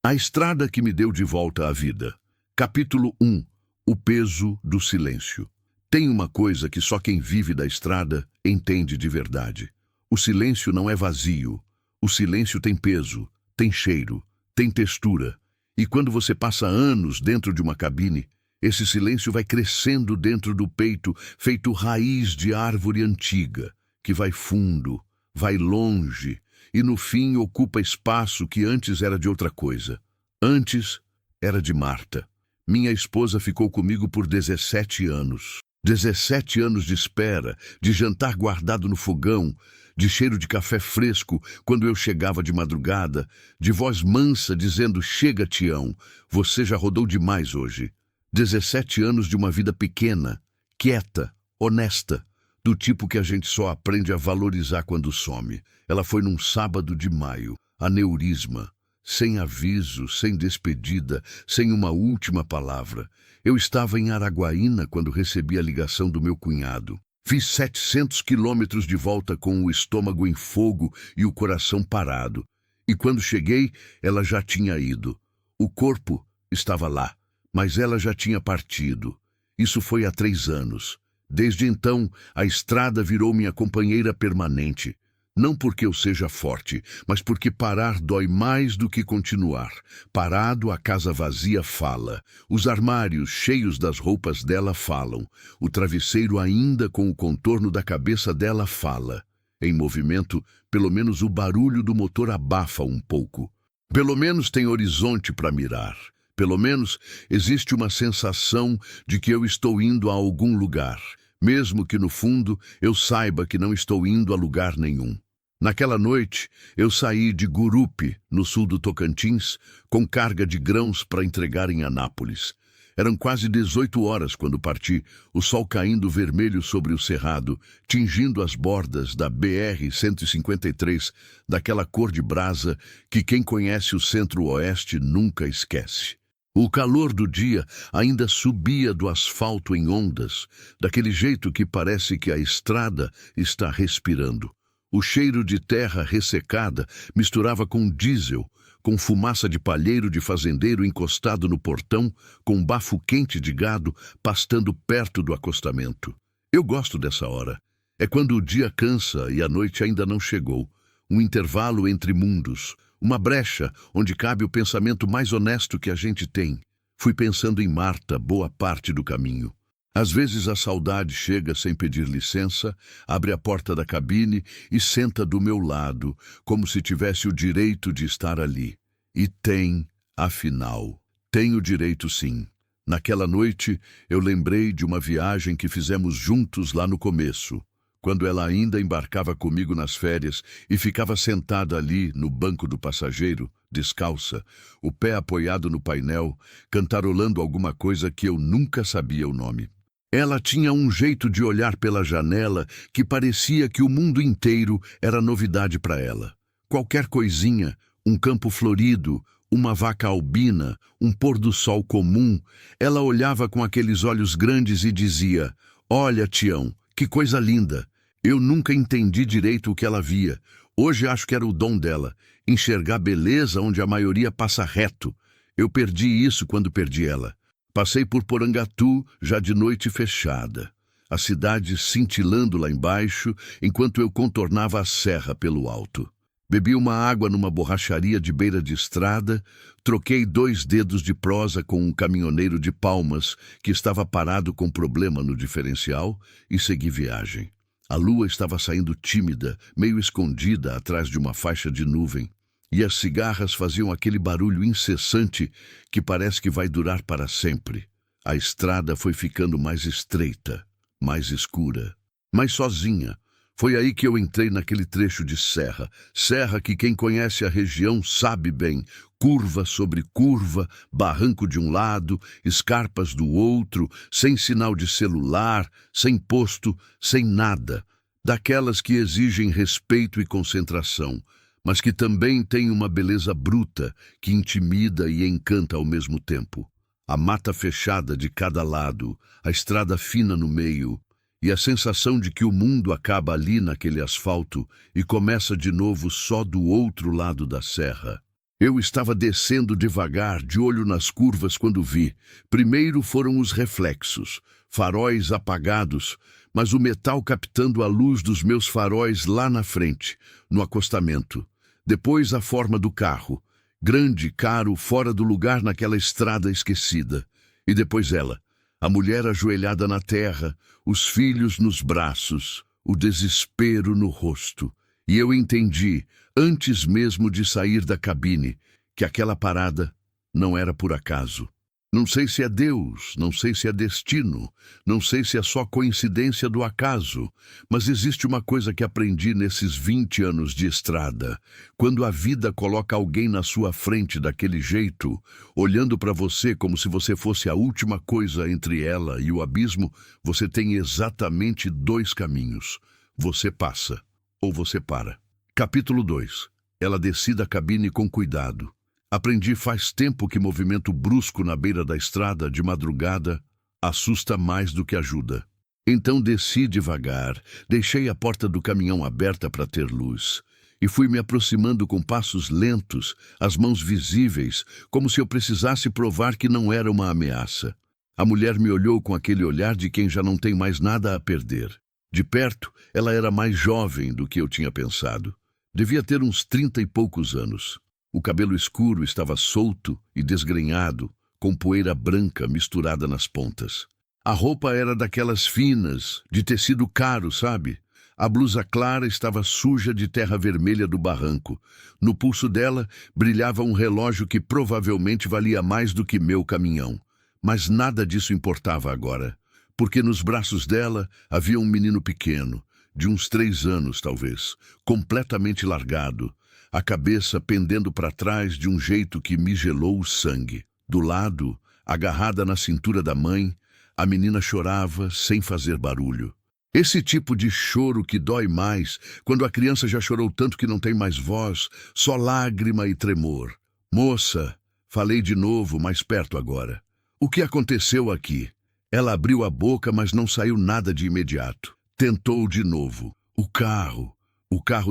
A estrada que me deu de volta à vida. Capítulo 1. O peso do silêncio. Tem uma coisa que só quem vive da estrada entende de verdade. O silêncio não é vazio. O silêncio tem peso, tem cheiro, tem textura. E quando você passa anos dentro de uma cabine, esse silêncio vai crescendo dentro do peito, feito raiz de árvore antiga, que vai fundo, vai longe, e no fim ocupa espaço que antes era de outra coisa. Antes era de Marta. Minha esposa ficou comigo por 17 anos. 17 anos de espera, de jantar guardado no fogão, de cheiro de café fresco quando eu chegava de madrugada, de voz mansa dizendo: "Chega, Tião, você já rodou demais hoje." 17 anos de uma vida pequena, quieta, honesta, do tipo que a gente só aprende a valorizar quando some. Ela foi num sábado de maio, aneurisma, sem aviso, sem despedida, sem uma última palavra. Eu estava em Araguaína quando recebi a ligação do meu cunhado. Fiz 700 quilômetros de volta com o estômago em fogo e o coração parado. E quando cheguei, ela já tinha ido. O corpo estava lá, mas ela já tinha partido. Isso foi há 3 anos. Desde então, a estrada virou minha companheira permanente. Não porque eu seja forte, mas porque parar dói mais do que continuar. Parado, a casa vazia fala. Os armários cheios das roupas dela falam. O travesseiro ainda com o contorno da cabeça dela fala. Em movimento, pelo menos o barulho do motor abafa um pouco. Pelo menos tem horizonte para mirar. Pelo menos existe uma sensação de que eu estou indo a algum lugar, mesmo que no fundo eu saiba que não estou indo a lugar nenhum. Naquela noite, eu saí de Gurupi, no sul do Tocantins, com carga de grãos para entregar em Anápolis. Eram quase 18 horas quando parti, o sol caindo vermelho sobre o cerrado, tingindo as bordas da BR-153, daquela cor de brasa que quem conhece o Centro-Oeste nunca esquece. O calor do dia ainda subia do asfalto em ondas, daquele jeito que parece que a estrada está respirando. O cheiro de terra ressecada misturava com diesel, com fumaça de palheiro de fazendeiro encostado no portão, com bafo quente de gado pastando perto do acostamento. Eu gosto dessa hora. É quando o dia cansa e a noite ainda não chegou. Um intervalo entre mundos. Uma brecha onde cabe o pensamento mais honesto que a gente tem. Fui pensando em Marta boa parte do caminho. Às vezes a saudade chega sem pedir licença, abre a porta da cabine e senta do meu lado, como se tivesse o direito de estar ali. E tem, afinal, tem o direito sim. Naquela noite eu lembrei de uma viagem que fizemos juntos lá no começo, quando ela ainda embarcava comigo nas férias e ficava sentada ali no banco do passageiro, descalça, o pé apoiado no painel, cantarolando alguma coisa que eu nunca sabia o nome. Ela tinha um jeito de olhar pela janela que parecia que o mundo inteiro era novidade para ela. Qualquer coisinha, um campo florido, uma vaca albina, um pôr-do-sol comum, ela olhava com aqueles olhos grandes e dizia: "Olha, Tião, que coisa linda." Eu nunca entendi direito o que ela via. Hoje acho que era o dom dela, enxergar beleza onde a maioria passa reto. Eu perdi isso quando perdi ela. Passei por Porangatu, já de noite fechada. A cidade cintilando lá embaixo, enquanto eu contornava a serra pelo alto. Bebi uma água numa borracharia de beira de estrada, troquei 2 dedos de prosa com um caminhoneiro de Palmas que estava parado com problema no diferencial e segui viagem. A lua estava saindo tímida, meio escondida atrás de uma faixa de nuvem. E as cigarras faziam aquele barulho incessante que parece que vai durar para sempre. A estrada foi ficando mais estreita, mais escura, mais sozinha. Foi aí que eu entrei naquele trecho de serra. Serra que quem conhece a região sabe bem. Curva sobre curva, barranco de um lado, escarpas do outro, sem sinal de celular, sem posto, sem nada. Daquelas que exigem respeito e concentração, mas que também tem uma beleza bruta que intimida e encanta ao mesmo tempo. A mata fechada de cada lado, a estrada fina no meio, e a sensação de que o mundo acaba ali naquele asfalto e começa de novo só do outro lado da serra. Eu estava descendo devagar, de olho nas curvas, quando vi. Primeiro foram os reflexos, faróis apagados, mas o metal captando a luz dos meus faróis lá na frente, no acostamento. Depois a forma do carro, grande, caro, fora do lugar naquela estrada esquecida. E depois ela, a mulher ajoelhada na terra, os filhos nos braços, o desespero no rosto. E eu entendi, antes mesmo de sair da cabine, que aquela parada não era por acaso. Não sei se é Deus, não sei se é destino, não sei se é só coincidência do acaso, mas existe uma coisa que aprendi nesses 20 anos de estrada. Quando a vida coloca alguém na sua frente daquele jeito, olhando para você como se você fosse a última coisa entre ela e o abismo, você tem exatamente 2 caminhos. Você passa ou você para. Capítulo 2. Ela desce da cabine com cuidado. Aprendi faz tempo que movimento brusco na beira da estrada, de madrugada, assusta mais do que ajuda. Então desci devagar, deixei a porta do caminhão aberta para ter luz, e fui me aproximando com passos lentos, as mãos visíveis, como se eu precisasse provar que não era uma ameaça. A mulher me olhou com aquele olhar de quem já não tem mais nada a perder. De perto, ela era mais jovem do que eu tinha pensado. Devia ter uns 30 e poucos anos. O cabelo escuro estava solto e desgrenhado, com poeira branca misturada nas pontas. A roupa era daquelas finas, de tecido caro, sabe? A blusa clara estava suja de terra vermelha do barranco. No pulso dela brilhava um relógio que provavelmente valia mais do que meu caminhão. Mas nada disso importava agora, porque nos braços dela havia um menino pequeno, de uns 3 anos talvez, completamente largado, a cabeça pendendo para trás de um jeito que me gelou o sangue. Do lado, agarrada na cintura da mãe, a menina chorava sem fazer barulho. Esse tipo de choro que dói mais, quando a criança já chorou tanto que não tem mais voz, só lágrima e tremor. Moça, falei de novo, mais perto agora. O que aconteceu aqui? Ela abriu a boca, mas não saiu nada de imediato. Tentou de novo. O carro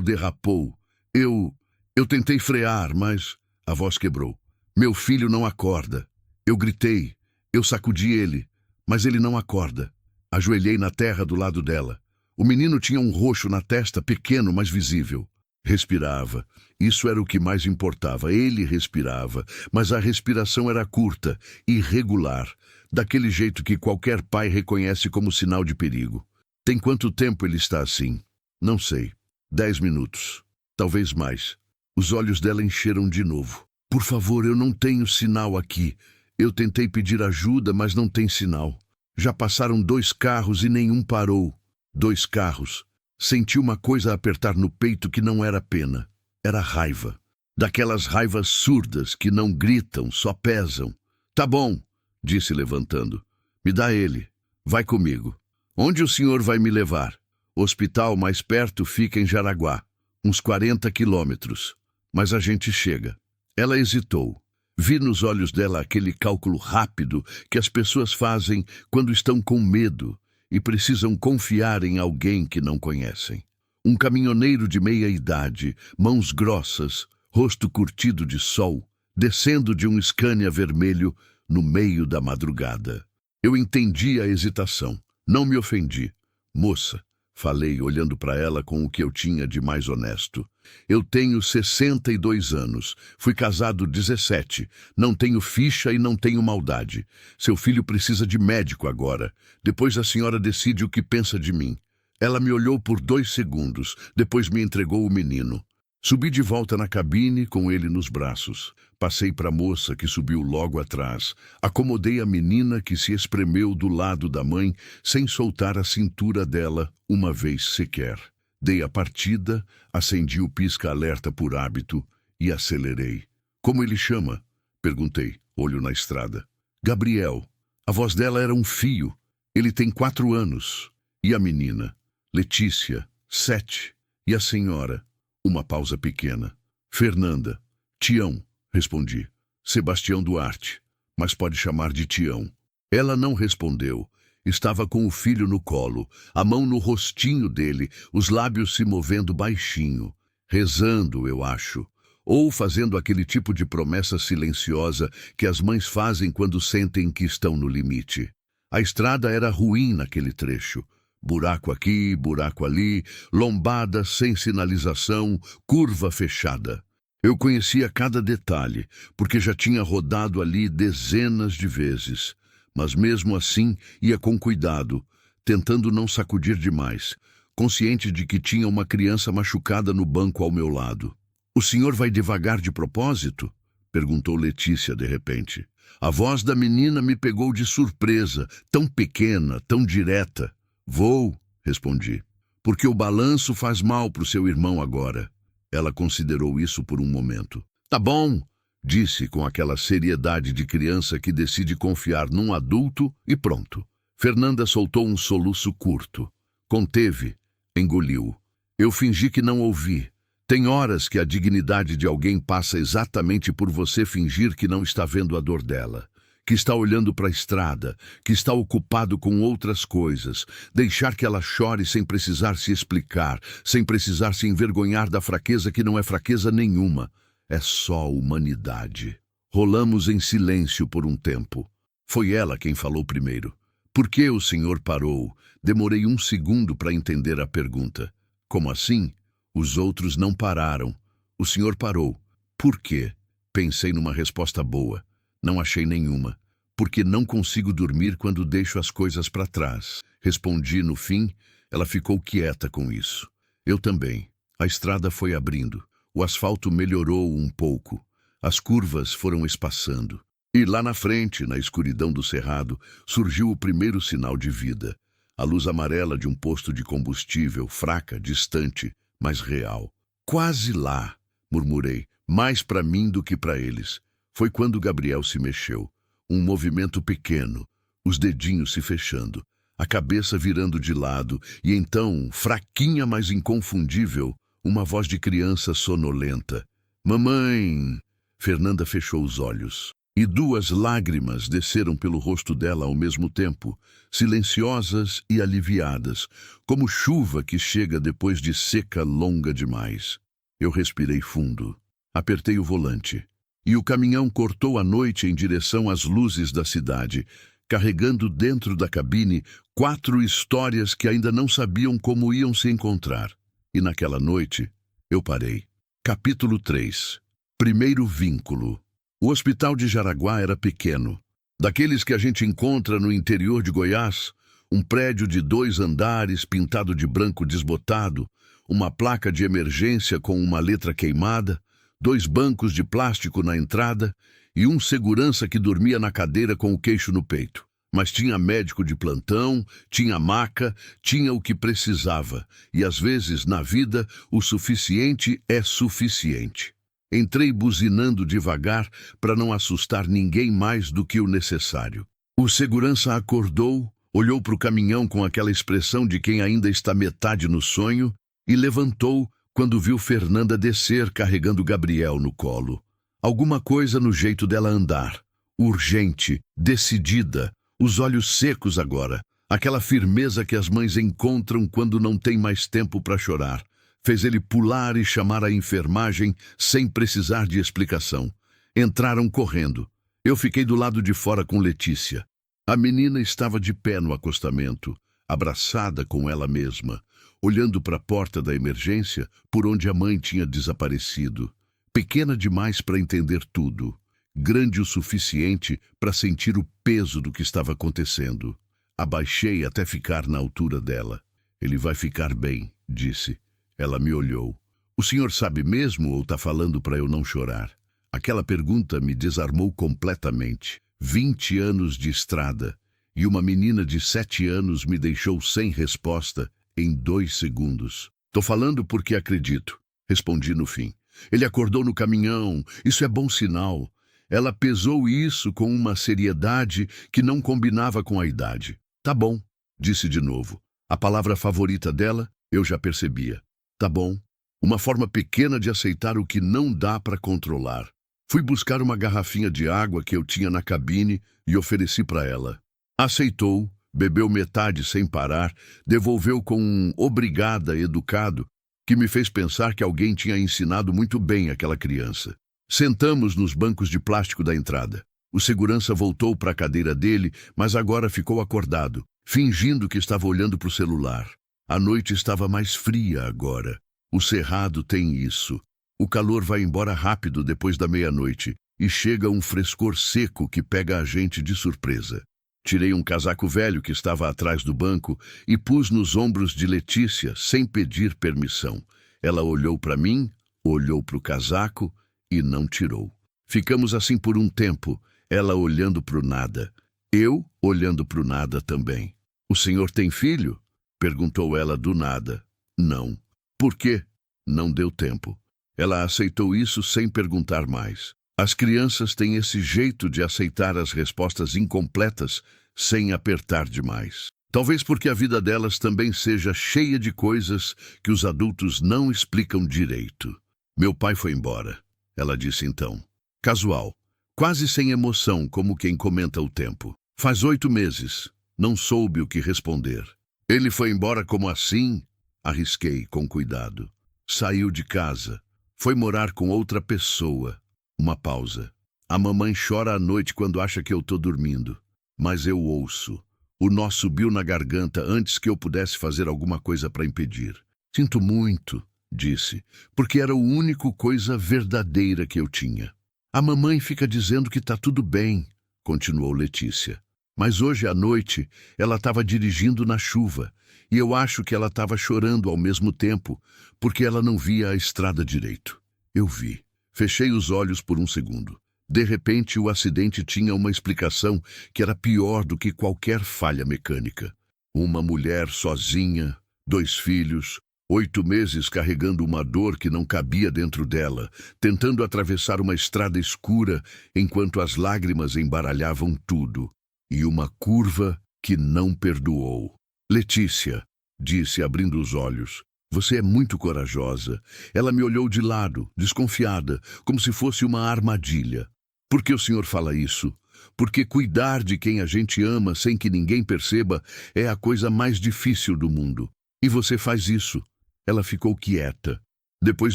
derrapou. Eu tentei frear, mas a voz quebrou. Meu filho não acorda. Eu gritei. Eu sacudi ele, mas ele não acorda. Ajoelhei na terra do lado dela. O menino tinha um roxo na testa, pequeno, mas visível. Respirava. Isso era o que mais importava. Ele respirava, mas a respiração era curta, irregular, daquele jeito que qualquer pai reconhece como sinal de perigo. Tem quanto tempo ele está assim? Não sei. 10 minutos. Talvez mais. Os olhos dela encheram de novo. Por favor, eu não tenho sinal aqui. Eu tentei pedir ajuda, mas não tem sinal. Já passaram 2 carros e nenhum parou. 2 carros. Senti uma coisa apertar no peito que não era pena. Era raiva. Daquelas raivas surdas que não gritam, só pesam. Tá bom, disse levantando. Me dá ele. Vai comigo. Onde o senhor vai me levar? O hospital mais perto fica em Jaraguá. Uns 40 quilômetros. Mas a gente chega. Ela hesitou. Vi nos olhos dela aquele cálculo rápido que as pessoas fazem quando estão com medo e precisam confiar em alguém que não conhecem. Um caminhoneiro de meia-idade, mãos grossas, rosto curtido de sol, descendo de um Scania vermelho no meio da madrugada. Eu entendi a hesitação. Não me ofendi. Moça, falei, olhando para ela com o que eu tinha de mais honesto. Eu tenho 62 anos. Fui casado 17. Não tenho ficha e não tenho maldade. Seu filho precisa de médico agora. Depois a senhora decide o que pensa de mim. Ela me olhou por 2 segundos. Depois me entregou o menino. Subi de volta na cabine com ele nos braços. Passei para a moça que subiu logo atrás. Acomodei a menina que se espremeu do lado da mãe sem soltar a cintura dela uma vez sequer. Dei a partida, acendi o pisca-alerta por hábito e acelerei. Como ele chama? Perguntei, olho na estrada. Gabriel. A voz dela era um fio. Ele tem 4 anos. E a menina? Letícia, 7. E a senhora? Uma pausa pequena. Fernanda. Tião, respondi. Sebastião Duarte, mas pode chamar de Tião. Ela não respondeu. Estava com o filho no colo, a mão no rostinho dele, os lábios se movendo baixinho. Rezando, eu acho. ou fazendo aquele tipo de promessa silenciosa que as mães fazem quando sentem que estão no limite. A estrada era ruim naquele trecho. Buraco aqui, buraco ali, lombada sem sinalização, curva fechada. Eu conhecia cada detalhe, porque já tinha rodado ali dezenas de vezes. Mas mesmo assim ia com cuidado, tentando não sacudir demais, consciente de que tinha uma criança machucada no banco ao meu lado. "O senhor vai devagar de propósito?" perguntou Letícia de repente. A voz da menina me pegou de surpresa, tão pequena, tão direta. "Vou", respondi, "porque o balanço faz mal para o seu irmão agora." Ela considerou isso por um momento. "Tá bom", disse com aquela seriedade de criança que decide confiar num adulto e pronto. Fernanda soltou um soluço curto. Conteve, engoliu. Eu fingi que não ouvi. Tem horas que a dignidade de alguém passa exatamente por você fingir que não está vendo a dor dela, que está olhando para a estrada, que está ocupado com outras coisas, deixar que ela chore sem precisar se explicar, sem precisar se envergonhar da fraqueza que não é fraqueza nenhuma. É só humanidade. Rolamos em silêncio por um tempo. Foi ela quem falou primeiro. "Por que o senhor parou?" Demorei um segundo para entender a pergunta. "Como assim?" "Os outros não pararam. O senhor parou. Por quê?" Pensei numa resposta boa. Não achei nenhuma. "Porque não consigo dormir quando deixo as coisas para trás." Respondi no fim. Ela ficou quieta com isso. Eu também. A estrada foi abrindo. O asfalto melhorou um pouco. As curvas foram espaçando. E lá na frente, na escuridão do cerrado, surgiu o primeiro sinal de vida. A luz amarela de um posto de combustível, fraca, distante, mas real. "Quase lá", murmurei, mais para mim do que para eles. Foi quando Gabriel se mexeu. Um movimento pequeno, os dedinhos se fechando, a cabeça virando de lado, e então, fraquinha mas inconfundível, uma voz de criança sonolenta. "Mamãe!" Fernanda fechou os olhos. E 2 lágrimas desceram pelo rosto dela ao mesmo tempo, silenciosas e aliviadas, como chuva que chega depois de seca longa demais. Eu respirei fundo. Apertei o volante. E o caminhão cortou a noite em direção às luzes da cidade, carregando dentro da cabine 4 histórias que ainda não sabiam como iam se encontrar. E naquela noite, eu parei. Capítulo 3. Primeiro vínculo. O hospital de Jaraguá era pequeno. Daqueles que a gente encontra no interior de Goiás, um prédio de 2 andares pintado de branco desbotado, uma placa de emergência com uma letra queimada, 2 bancos de plástico na entrada e um segurança que dormia na cadeira com o queixo no peito. Mas tinha médico de plantão, tinha maca, tinha o que precisava. E às vezes, na vida, o suficiente é suficiente. Entrei buzinando devagar para não assustar ninguém mais do que o necessário. O segurança acordou, olhou para o caminhão com aquela expressão de quem ainda está metade no sonho e levantou quando viu Fernanda descer carregando Gabriel no colo. Alguma coisa no jeito dela andar. Urgente, decidida, os olhos secos agora. Aquela firmeza que as mães encontram quando não tem mais tempo para chorar. Fez ele pular e chamar a enfermagem sem precisar de explicação. Entraram correndo. Eu fiquei do lado de fora com Letícia. A menina estava de pé no acostamento, abraçada com ela mesma, olhando para a porta da emergência por onde a mãe tinha desaparecido. Pequena demais para entender tudo, grande o suficiente para sentir o peso do que estava acontecendo. Abaixei até ficar na altura dela. "Ele vai ficar bem", disse. Ela me olhou. "O senhor sabe mesmo ou está falando para eu não chorar?" Aquela pergunta me desarmou completamente. 20 anos de estrada e uma menina de 7 anos me deixou sem resposta em 2 segundos. "Tô falando porque acredito", respondi no fim. "Ele acordou no caminhão, isso é bom sinal." Ela pesou isso com uma seriedade que não combinava com a idade. "Tá bom", disse de novo. A palavra favorita dela, eu já percebia. "Tá bom." Uma forma pequena de aceitar o que não dá para controlar. Fui buscar uma garrafinha de água que eu tinha na cabine e ofereci para ela. Aceitou, bebeu metade sem parar, devolveu com um obrigada educado que me fez pensar que alguém tinha ensinado muito bem aquela criança. Sentamos nos bancos de plástico da entrada. O segurança voltou para a cadeira dele, mas agora ficou acordado, fingindo que estava olhando para o celular. A noite estava mais fria agora. O cerrado tem isso. O calor vai embora rápido depois da meia-noite e chega um frescor seco que pega a gente de surpresa. Tirei um casaco velho que estava atrás do banco e pus nos ombros de Letícia sem pedir permissão. Ela olhou para mim, olhou para o casaco e não tirou. Ficamos assim por um tempo, ela olhando para o nada, eu olhando para o nada também. "O senhor tem filho?" perguntou ela do nada. "Não." "Por quê?" Não deu tempo. Ela aceitou isso sem perguntar mais. As crianças têm esse jeito de aceitar as respostas incompletas sem apertar demais. Talvez porque a vida delas também seja cheia de coisas que os adultos não explicam direito. "Meu pai foi embora," ela disse então. Casual, quase sem emoção, como quem comenta o tempo. "Faz 8 meses." Não soube o que responder. "Ele foi embora como assim?" Arrisquei com cuidado. "Saiu de casa. Foi morar com outra pessoa." Uma pausa. "A mamãe chora à noite quando acha que eu tô dormindo. Mas eu ouço." O nó subiu na garganta antes que eu pudesse fazer alguma coisa para impedir. "Sinto muito," disse, porque era a única coisa verdadeira que eu tinha. "A mamãe fica dizendo que tá tudo bem," continuou Letícia. "Mas hoje à noite ela estava dirigindo na chuva e eu acho que ela estava chorando ao mesmo tempo porque ela não via a estrada direito." Eu vi. Fechei os olhos por um segundo. De repente, o acidente tinha uma explicação que era pior do que qualquer falha mecânica. Uma mulher sozinha, 2 filhos, 8 meses carregando uma dor que não cabia dentro dela, tentando atravessar uma estrada escura enquanto as lágrimas embaralhavam tudo. E uma curva que não perdoou. "Letícia", disse abrindo os olhos, "você é muito corajosa." Ela me olhou de lado, desconfiada, como se fosse uma armadilha. "Por que o senhor fala isso?" "Porque cuidar de quem a gente ama sem que ninguém perceba é a coisa mais difícil do mundo. E você faz isso." Ela ficou quieta. Depois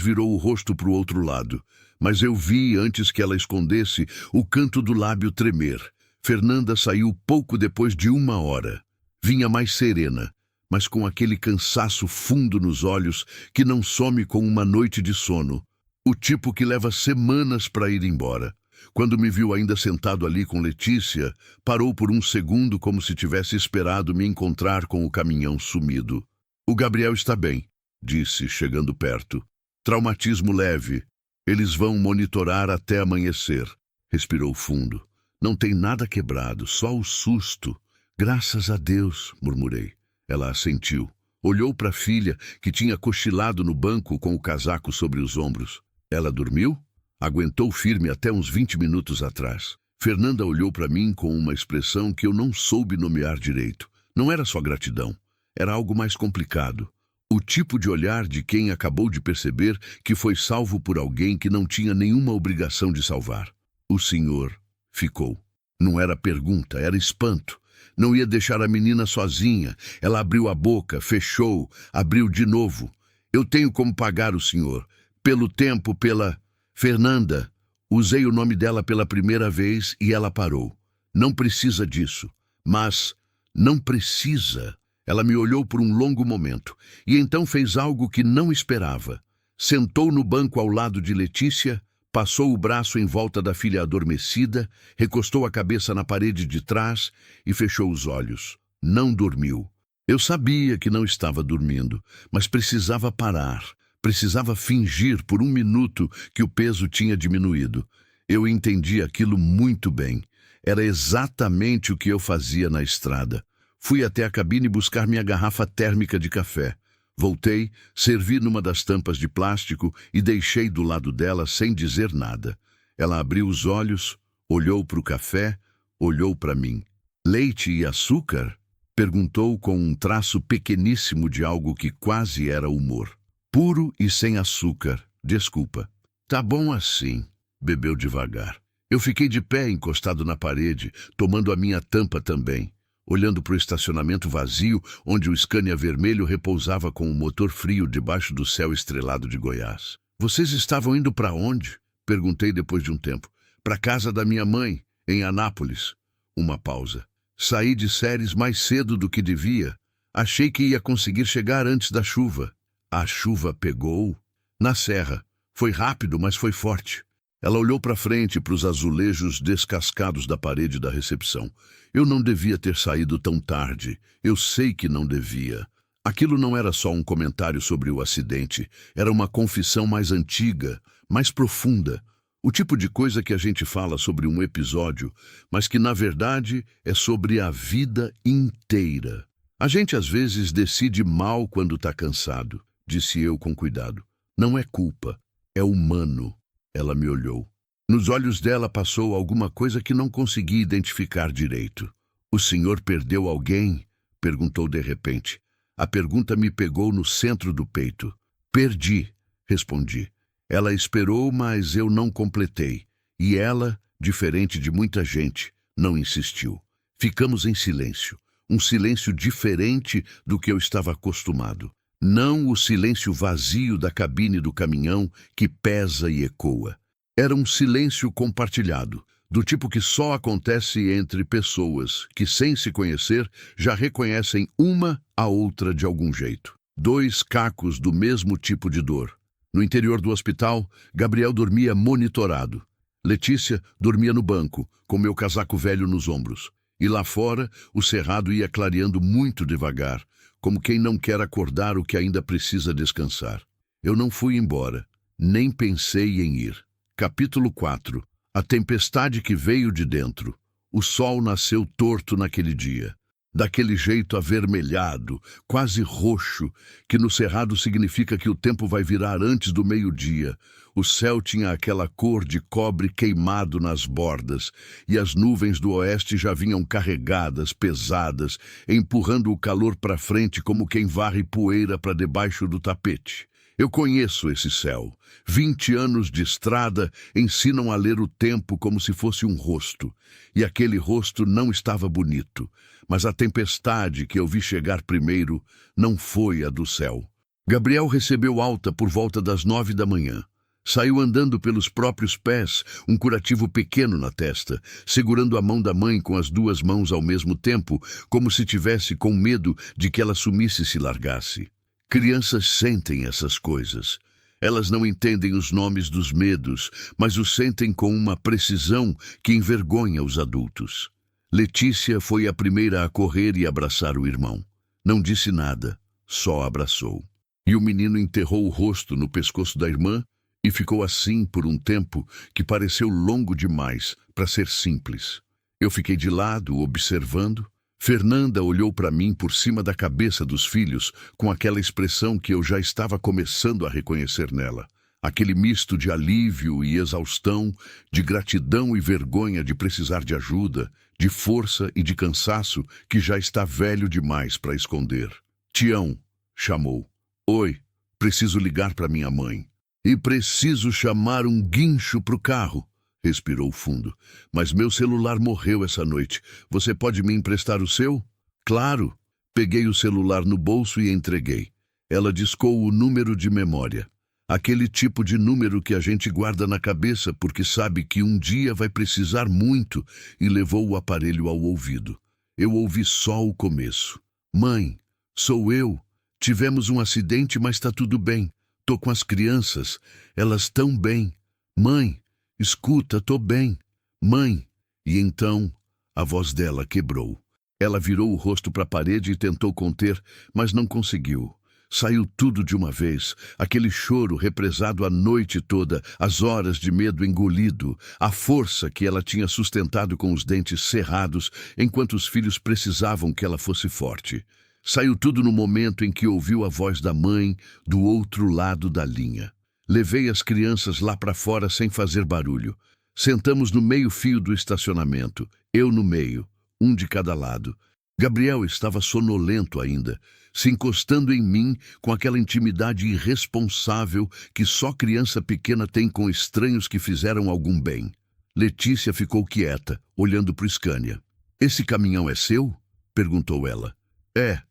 virou o rosto para o outro lado. Mas eu vi, antes que ela escondesse, o canto do lábio tremer. Fernanda saiu pouco depois de 1 hora. Vinha mais serena, mas com aquele cansaço fundo nos olhos que não some com uma noite de sono. O tipo que leva semanas para ir embora. Quando me viu ainda sentado ali com Letícia, parou por um segundo como se tivesse esperado me encontrar com o caminhão sumido. "O Gabriel está bem," disse, chegando perto. "Traumatismo leve. Eles vão monitorar até amanhecer." Respirou fundo. "Não tem nada quebrado, só o susto." "Graças a Deus," murmurei. Ela assentiu. Olhou para a filha, que tinha cochilado no banco com o casaco sobre os ombros. "Ela dormiu?" Aguentou firme até uns 20 minutos atrás. Fernanda olhou para mim com uma expressão que eu não soube nomear direito. Não era só gratidão. Era algo mais complicado. O tipo de olhar de quem acabou de perceber que foi salvo por alguém que não tinha nenhuma obrigação de salvar. "O senhor ficou." Não era pergunta, era espanto. Não ia deixar a menina sozinha. Ela abriu a boca, fechou, abriu de novo. "Eu tenho como pagar o senhor. Pelo tempo, pela..." "Fernanda." Usei o nome dela pela primeira vez e ela parou. "Não precisa disso." "Mas..." "Não precisa." Ela me olhou por um longo momento e então fez algo que não esperava. Sentou no banco ao lado de Letícia, passou o braço em volta da filha adormecida, recostou a cabeça na parede de trás e fechou os olhos. Não dormiu. Eu sabia que não estava dormindo, mas precisava parar. Precisava fingir por um minuto que o peso tinha diminuído. Eu entendi aquilo muito bem. Era exatamente o que eu fazia na estrada. Fui até a cabine buscar minha garrafa térmica de café. Voltei, servi numa das tampas de plástico e deixei do lado dela sem dizer nada. Ela abriu os olhos, olhou para o café, olhou para mim. "Leite e açúcar?" perguntou com um traço pequeníssimo de algo que quase era humor. "Puro e sem açúcar, desculpa." "Tá bom assim," bebeu devagar. Eu fiquei de pé encostado na parede, tomando a minha tampa também. olhando para o estacionamento vazio, onde o Scania vermelho repousava com o motor frio debaixo do céu estrelado de Goiás. Vocês estavam indo para onde? Perguntei depois de um tempo. Para casa da minha mãe, em Anápolis. Uma pausa. Saí de Séries mais cedo do que devia. Achei que ia conseguir chegar antes da chuva. A chuva pegou? Na serra. Foi rápido, mas foi forte. Ela olhou para frente, para os azulejos descascados da parede da recepção. Eu não devia ter saído tão tarde. Eu sei que não devia. Aquilo não era só um comentário sobre o acidente. Era uma confissão mais antiga, mais profunda. O tipo de coisa que a gente fala sobre um episódio, mas que na verdade é sobre a vida inteira. A gente às vezes decide mal quando está cansado, disse eu com cuidado. Não é culpa, é humano. Ela me olhou. Nos olhos dela passou alguma coisa que não consegui identificar direito. O senhor perdeu alguém? Perguntou de repente. A pergunta me pegou no centro do peito. Perdi, respondi. Ela esperou, mas eu não completei. E ela, diferente de muita gente, não insistiu. Ficamos em silêncio. Um silêncio diferente do que eu estava acostumado. Não o silêncio vazio da cabine do caminhão que pesa e ecoa. Era um silêncio compartilhado, do tipo que só acontece entre pessoas que, sem se conhecer, já reconhecem uma a outra de algum jeito. Dois cacos do mesmo tipo de dor. No interior do hospital, Gabriel dormia monitorado. Letícia dormia no banco, com meu casaco velho nos ombros. E lá fora, o cerrado ia clareando muito devagar, como quem não quer acordar o que ainda precisa descansar. Eu não fui embora, nem pensei em ir. Capítulo 4. A tempestade que veio de dentro. O sol nasceu torto naquele dia. Daquele jeito avermelhado, quase roxo, que no cerrado significa que o tempo vai virar antes do meio-dia. O céu tinha aquela cor de cobre queimado nas bordas, e as nuvens do oeste já vinham carregadas, pesadas, empurrando o calor para frente como quem varre poeira para debaixo do tapete. Eu conheço esse céu. 20 anos de estrada ensinam a ler o tempo como se fosse um rosto. E aquele rosto não estava bonito. Mas a tempestade que eu vi chegar primeiro não foi a do céu. Gabriel recebeu alta por volta das 9 da manhã. Saiu andando pelos próprios pés, um curativo pequeno na testa, segurando a mão da mãe com as duas mãos ao mesmo tempo, como se tivesse com medo de que ela sumisse e se largasse. Crianças sentem essas coisas. Elas não entendem os nomes dos medos, mas os sentem com uma precisão que envergonha os adultos. Letícia foi a primeira a correr e abraçar o irmão. Não disse nada, só abraçou. E o menino enterrou o rosto no pescoço da irmã e ficou assim por um tempo que pareceu longo demais para ser simples. Eu fiquei de lado, observando. Fernanda olhou para mim por cima da cabeça dos filhos com aquela expressão que eu já estava começando a reconhecer nela. Aquele misto de alívio e exaustão, de gratidão e vergonha de precisar de ajuda, de força e de cansaço que já está velho demais para esconder. Tião, chamou. Oi, preciso ligar para minha mãe. E preciso chamar um guincho para o carro. Respirou fundo. Mas meu celular morreu essa noite. Você pode me emprestar o seu? Claro. Peguei o celular no bolso e entreguei. Ela discou o número de memória. Aquele tipo de número que a gente guarda na cabeça porque sabe que um dia vai precisar muito, e levou o aparelho ao ouvido. Eu ouvi só o começo. Mãe, sou eu. Tivemos um acidente, mas tá tudo bem. Tô com as crianças. Elas tão bem. Mãe, escuta, tô bem. Mãe. E então, a voz dela quebrou. Ela virou o rosto para a parede e tentou conter, mas não conseguiu. Saiu tudo de uma vez, aquele choro represado a noite toda, as horas de medo engolido, a força que ela tinha sustentado com os dentes cerrados, enquanto os filhos precisavam que ela fosse forte. Saiu tudo no momento em que ouviu a voz da mãe do outro lado da linha. Levei as crianças lá para fora sem fazer barulho. Sentamos no meio-fio do estacionamento, eu no meio, um de cada lado. Gabriel estava sonolento ainda, se encostando em mim com aquela intimidade irresponsável que só criança pequena tem com estranhos que fizeram algum bem. Letícia ficou quieta, olhando para o Scania. Esse caminhão é seu? Perguntou ela. É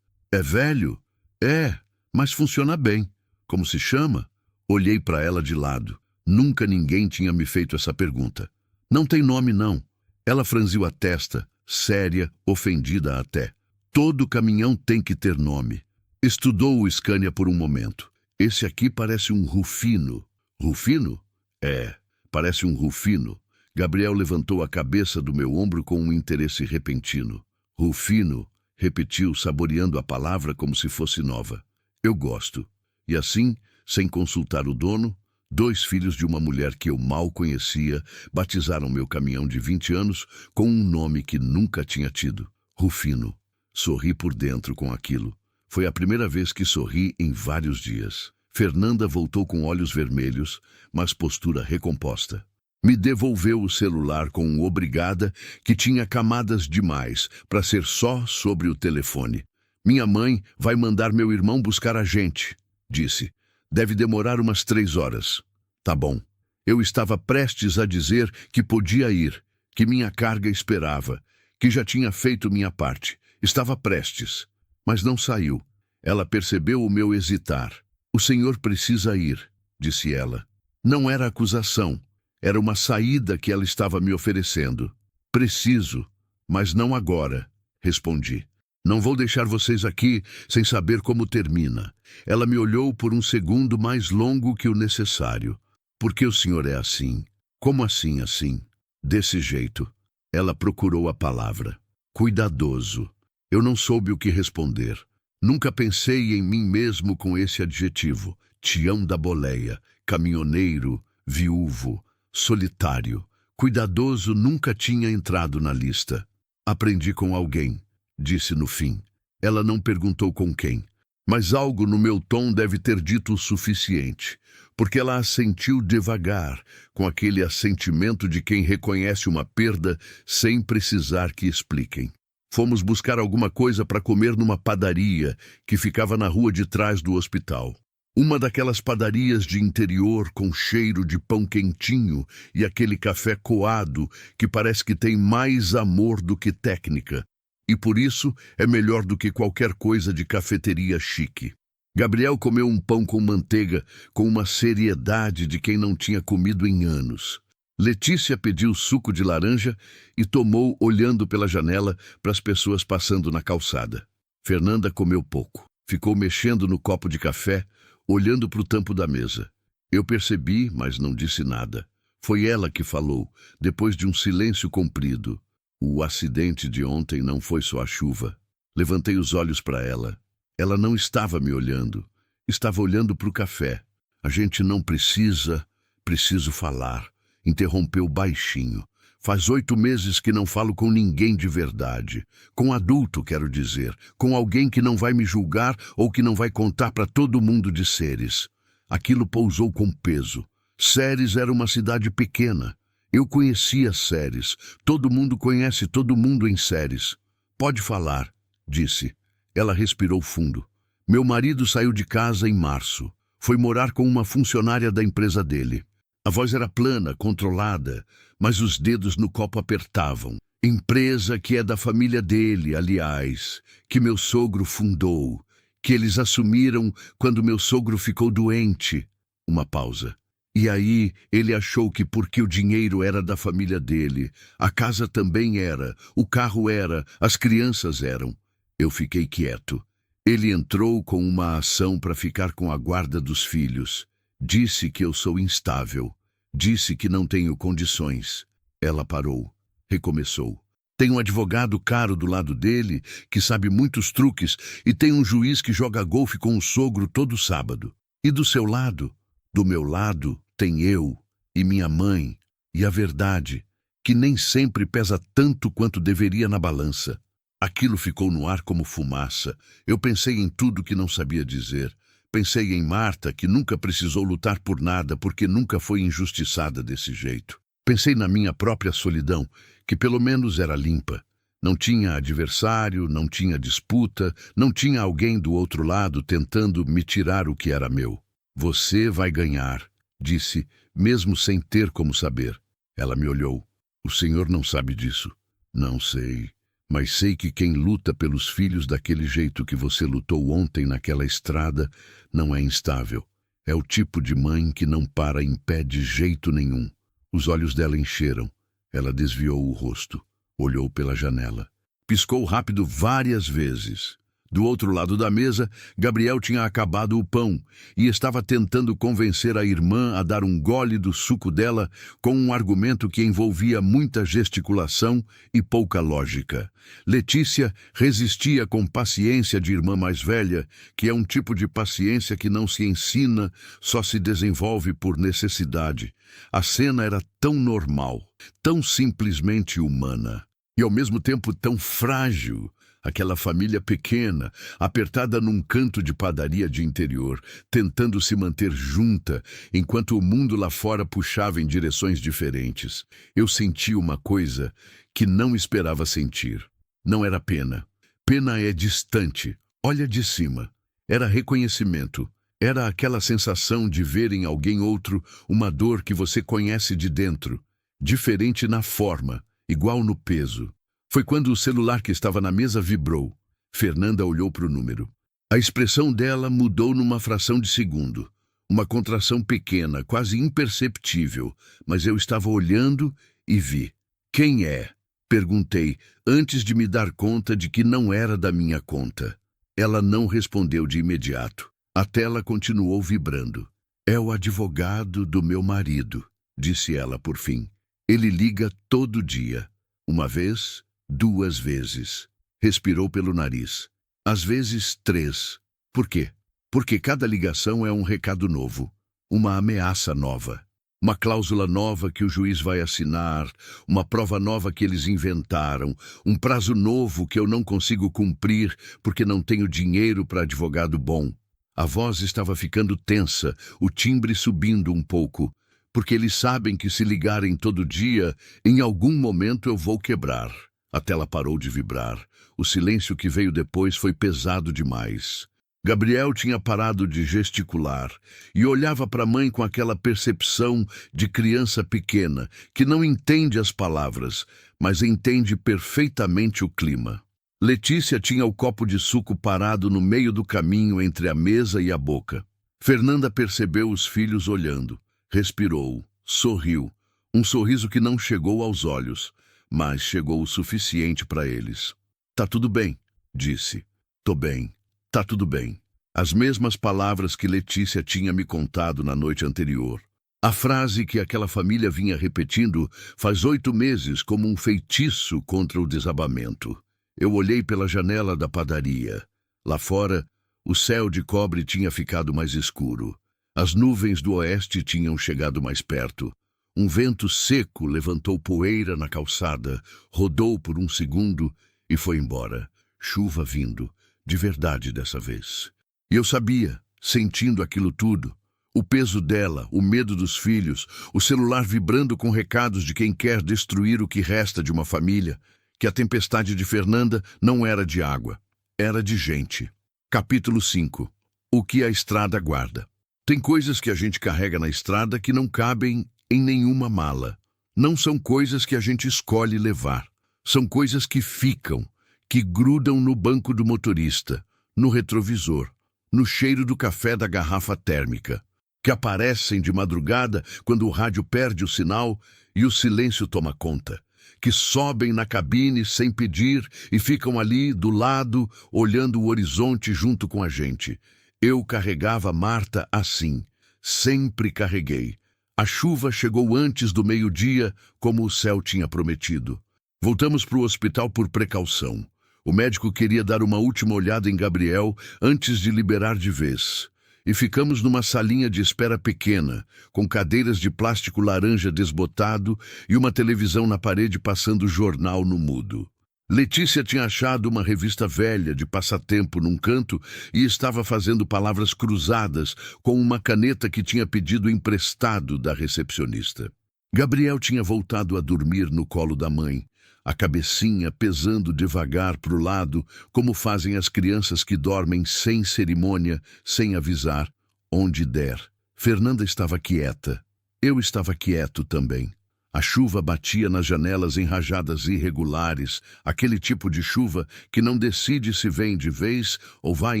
velho? É, mas funciona bem. Como se chama? Olhei para ela de lado. Nunca ninguém tinha me feito essa pergunta. Não tem nome, não. Ela franziu a testa, séria, ofendida até. Todo caminhão tem que ter nome. Estudou o Scania por um momento. Esse aqui parece um Rufino. Rufino? É, parece um Rufino. Gabriel levantou a cabeça do meu ombro com um interesse repentino. Rufino, repetiu, saboreando a palavra como se fosse nova. Eu gosto. E assim, sem consultar o dono, 2 filhos de uma mulher que eu mal conhecia batizaram meu caminhão de 20 anos com um nome que nunca tinha tido. Rufino. Sorri por dentro com aquilo. Foi a primeira vez que sorri em vários dias. Fernanda voltou com olhos vermelhos, mas postura recomposta. Me devolveu o celular com um obrigada que tinha camadas demais para ser só sobre o telefone. Minha mãe vai mandar meu irmão buscar a gente, disse. Deve demorar umas 3 horas. Tá bom. Eu estava prestes a dizer que podia ir, que minha carga esperava, que já tinha feito minha parte. Estava prestes, mas não saiu. Ela percebeu o meu hesitar. O senhor precisa ir, disse ela. Não era acusação. Era uma saída que ela estava me oferecendo. Preciso, mas não agora, respondi. Não vou deixar vocês aqui sem saber como termina. Ela me olhou por um segundo mais longo que o necessário. Por que o senhor é assim? Como assim, assim? Desse jeito. Ela procurou a palavra. Cuidadoso. Eu não soube o que responder. Nunca pensei em mim mesmo com esse adjetivo. Tião da boleia, caminhoneiro, viúvo, solitário. Cuidadoso nunca tinha entrado na lista. Aprendi com alguém, disse no fim. Ela não perguntou com quem, mas algo no meu tom deve ter dito o suficiente, porque ela assentiu devagar, com aquele assentimento de quem reconhece uma perda sem precisar que expliquem. Fomos buscar alguma coisa para comer numa padaria que ficava na rua de trás do hospital. Uma daquelas padarias de interior com cheiro de pão quentinho e aquele café coado que parece que tem mais amor do que técnica. E por isso é melhor do que qualquer coisa de cafeteria chique. Gabriel comeu um pão com manteiga com uma seriedade de quem não tinha comido em anos. Letícia pediu suco de laranja e tomou olhando pela janela para as pessoas passando na calçada. Fernanda comeu pouco. Ficou mexendo no copo de café, olhando para o tampo da mesa. Eu percebi, mas não disse nada. Foi ela que falou, depois de um silêncio comprido. O acidente de ontem não foi só a chuva. Levantei os olhos para ela. Ela não estava me olhando. Estava olhando para o café. A gente não precisa... Preciso falar. Interrompeu baixinho. Faz 8 meses que não falo com ninguém de verdade. Com adulto, quero dizer. Com alguém que não vai me julgar ou que não vai contar para todo mundo de Ceres. Aquilo pousou com peso. Ceres era uma cidade pequena. Eu conhecia Ceres. Todo mundo conhece todo mundo em Ceres. Pode falar, disse. Ela respirou fundo. Meu marido saiu de casa em março. Foi morar com uma funcionária da empresa dele. A voz era plana, controlada, mas os dedos no copo apertavam. Empresa que é da família dele, aliás, que meu sogro fundou, que eles assumiram quando meu sogro ficou doente. Uma pausa. E aí ele achou que porque o dinheiro era da família dele, a casa também era, o carro era, as crianças eram. Eu fiquei quieto. Ele entrou com uma ação para ficar com a guarda dos filhos. Disse que eu sou instável. Disse que não tenho condições. Ela parou. Recomeçou. Tem um advogado caro do lado dele, que sabe muitos truques, e tem um juiz que joga golfe com o sogro todo sábado. E do seu lado? Do meu lado, tem eu e minha mãe. E a verdade, que nem sempre pesa tanto quanto deveria na balança. Aquilo ficou no ar como fumaça. Eu pensei em tudo que não sabia dizer. Pensei em Marta, que nunca precisou lutar por nada porque nunca foi injustiçada desse jeito. Pensei na minha própria solidão, que pelo menos era limpa. Não tinha adversário, não tinha disputa, não tinha alguém do outro lado tentando me tirar o que era meu. Você vai ganhar, disse, mesmo sem ter como saber. Ela me olhou. O senhor não sabe disso. Não sei. Mas sei que quem luta pelos filhos daquele jeito que você lutou ontem naquela estrada não é instável. É o tipo de mãe que não para em pé de jeito nenhum. Os olhos dela encheram. Ela desviou o rosto. Olhou pela janela. Piscou rápido várias vezes. Do outro lado da mesa, Gabriel tinha acabado o pão e estava tentando convencer a irmã a dar um gole do suco dela com um argumento que envolvia muita gesticulação e pouca lógica. Letícia resistia com paciência de irmã mais velha, que é um tipo de paciência que não se ensina, só se desenvolve por necessidade. A cena era tão normal, tão simplesmente humana, e ao mesmo tempo tão frágil. Aquela família pequena, apertada num canto de padaria de interior, tentando se manter junta, enquanto o mundo lá fora puxava em direções diferentes. Eu senti uma coisa que não esperava sentir. Não era pena. Pena é distante, olha de cima. Era reconhecimento. Era aquela sensação de ver em alguém outro uma dor que você conhece de dentro, diferente na forma, igual no peso. Foi quando o celular que estava na mesa vibrou. Fernanda olhou para o número. A expressão dela mudou numa fração de segundo. Uma contração pequena, quase imperceptível, mas eu estava olhando e vi. Quem é? Perguntei, antes de me dar conta de que não era da minha conta. Ela não respondeu de imediato. A tela continuou vibrando. É o advogado do meu marido, disse ela por fim. Ele liga todo dia. Uma vez, 2 vezes. Respirou pelo nariz. Às vezes 3. Por quê? Porque cada ligação é um recado novo, uma ameaça nova, uma cláusula nova que o juiz vai assinar, uma prova nova que eles inventaram, um prazo novo que eu não consigo cumprir porque não tenho dinheiro para advogado bom. A voz estava ficando tensa, o timbre subindo um pouco, porque eles sabem que se ligarem todo dia, em algum momento eu vou quebrar. A tela parou de vibrar. O silêncio que veio depois foi pesado demais. Gabriel tinha parado de gesticular e olhava para a mãe com aquela percepção de criança pequena, que não entende as palavras, mas entende perfeitamente o clima. Letícia tinha o copo de suco parado no meio do caminho entre a mesa e a boca. Fernanda percebeu os filhos olhando. Respirou, sorriu. Um sorriso que não chegou aos olhos, mas chegou o suficiente para eles. Tá tudo bem, disse. Tô bem. Tá tudo bem. As mesmas palavras que Letícia tinha me contado na noite anterior. A frase que aquela família vinha repetindo faz 8 meses como um feitiço contra o desabamento. Eu olhei pela janela da padaria. Lá fora, o céu de cobre tinha ficado mais escuro. As nuvens do oeste tinham chegado mais perto. Um vento seco levantou poeira na calçada, rodou por um segundo e foi embora. Chuva vindo, de verdade dessa vez. E eu sabia, sentindo aquilo tudo, o peso dela, o medo dos filhos, o celular vibrando com recados de quem quer destruir o que resta de uma família, que a tempestade de Fernanda não era de água, era de gente. Capítulo 5. O que a estrada guarda. Tem coisas que a gente carrega na estrada que não cabem em nenhuma mala. Não são coisas que a gente escolhe levar. São coisas que ficam, que grudam no banco do motorista, no retrovisor, no cheiro do café da garrafa térmica, que aparecem de madrugada quando o rádio perde o sinal e o silêncio toma conta, que sobem na cabine sem pedir e ficam ali do lado, olhando o horizonte junto com a gente. Eu carregava Marta assim, sempre carreguei. A chuva chegou antes do meio-dia, como o céu tinha prometido. Voltamos para o hospital por precaução. O médico queria dar uma última olhada em Gabriel antes de liberar de vez. E ficamos numa salinha de espera pequena, com cadeiras de plástico laranja desbotado e uma televisão na parede passando jornal no mudo. Letícia tinha achado uma revista velha de passatempo num canto e estava fazendo palavras cruzadas com uma caneta que tinha pedido emprestado da recepcionista. Gabriel tinha voltado a dormir no colo da mãe, a cabecinha pesando devagar para o lado, como fazem as crianças que dormem sem cerimônia, sem avisar, onde der. Fernanda estava quieta. Eu estava quieto também. A chuva batia nas janelas em rajadas irregulares, aquele tipo de chuva que não decide se vem de vez ou vai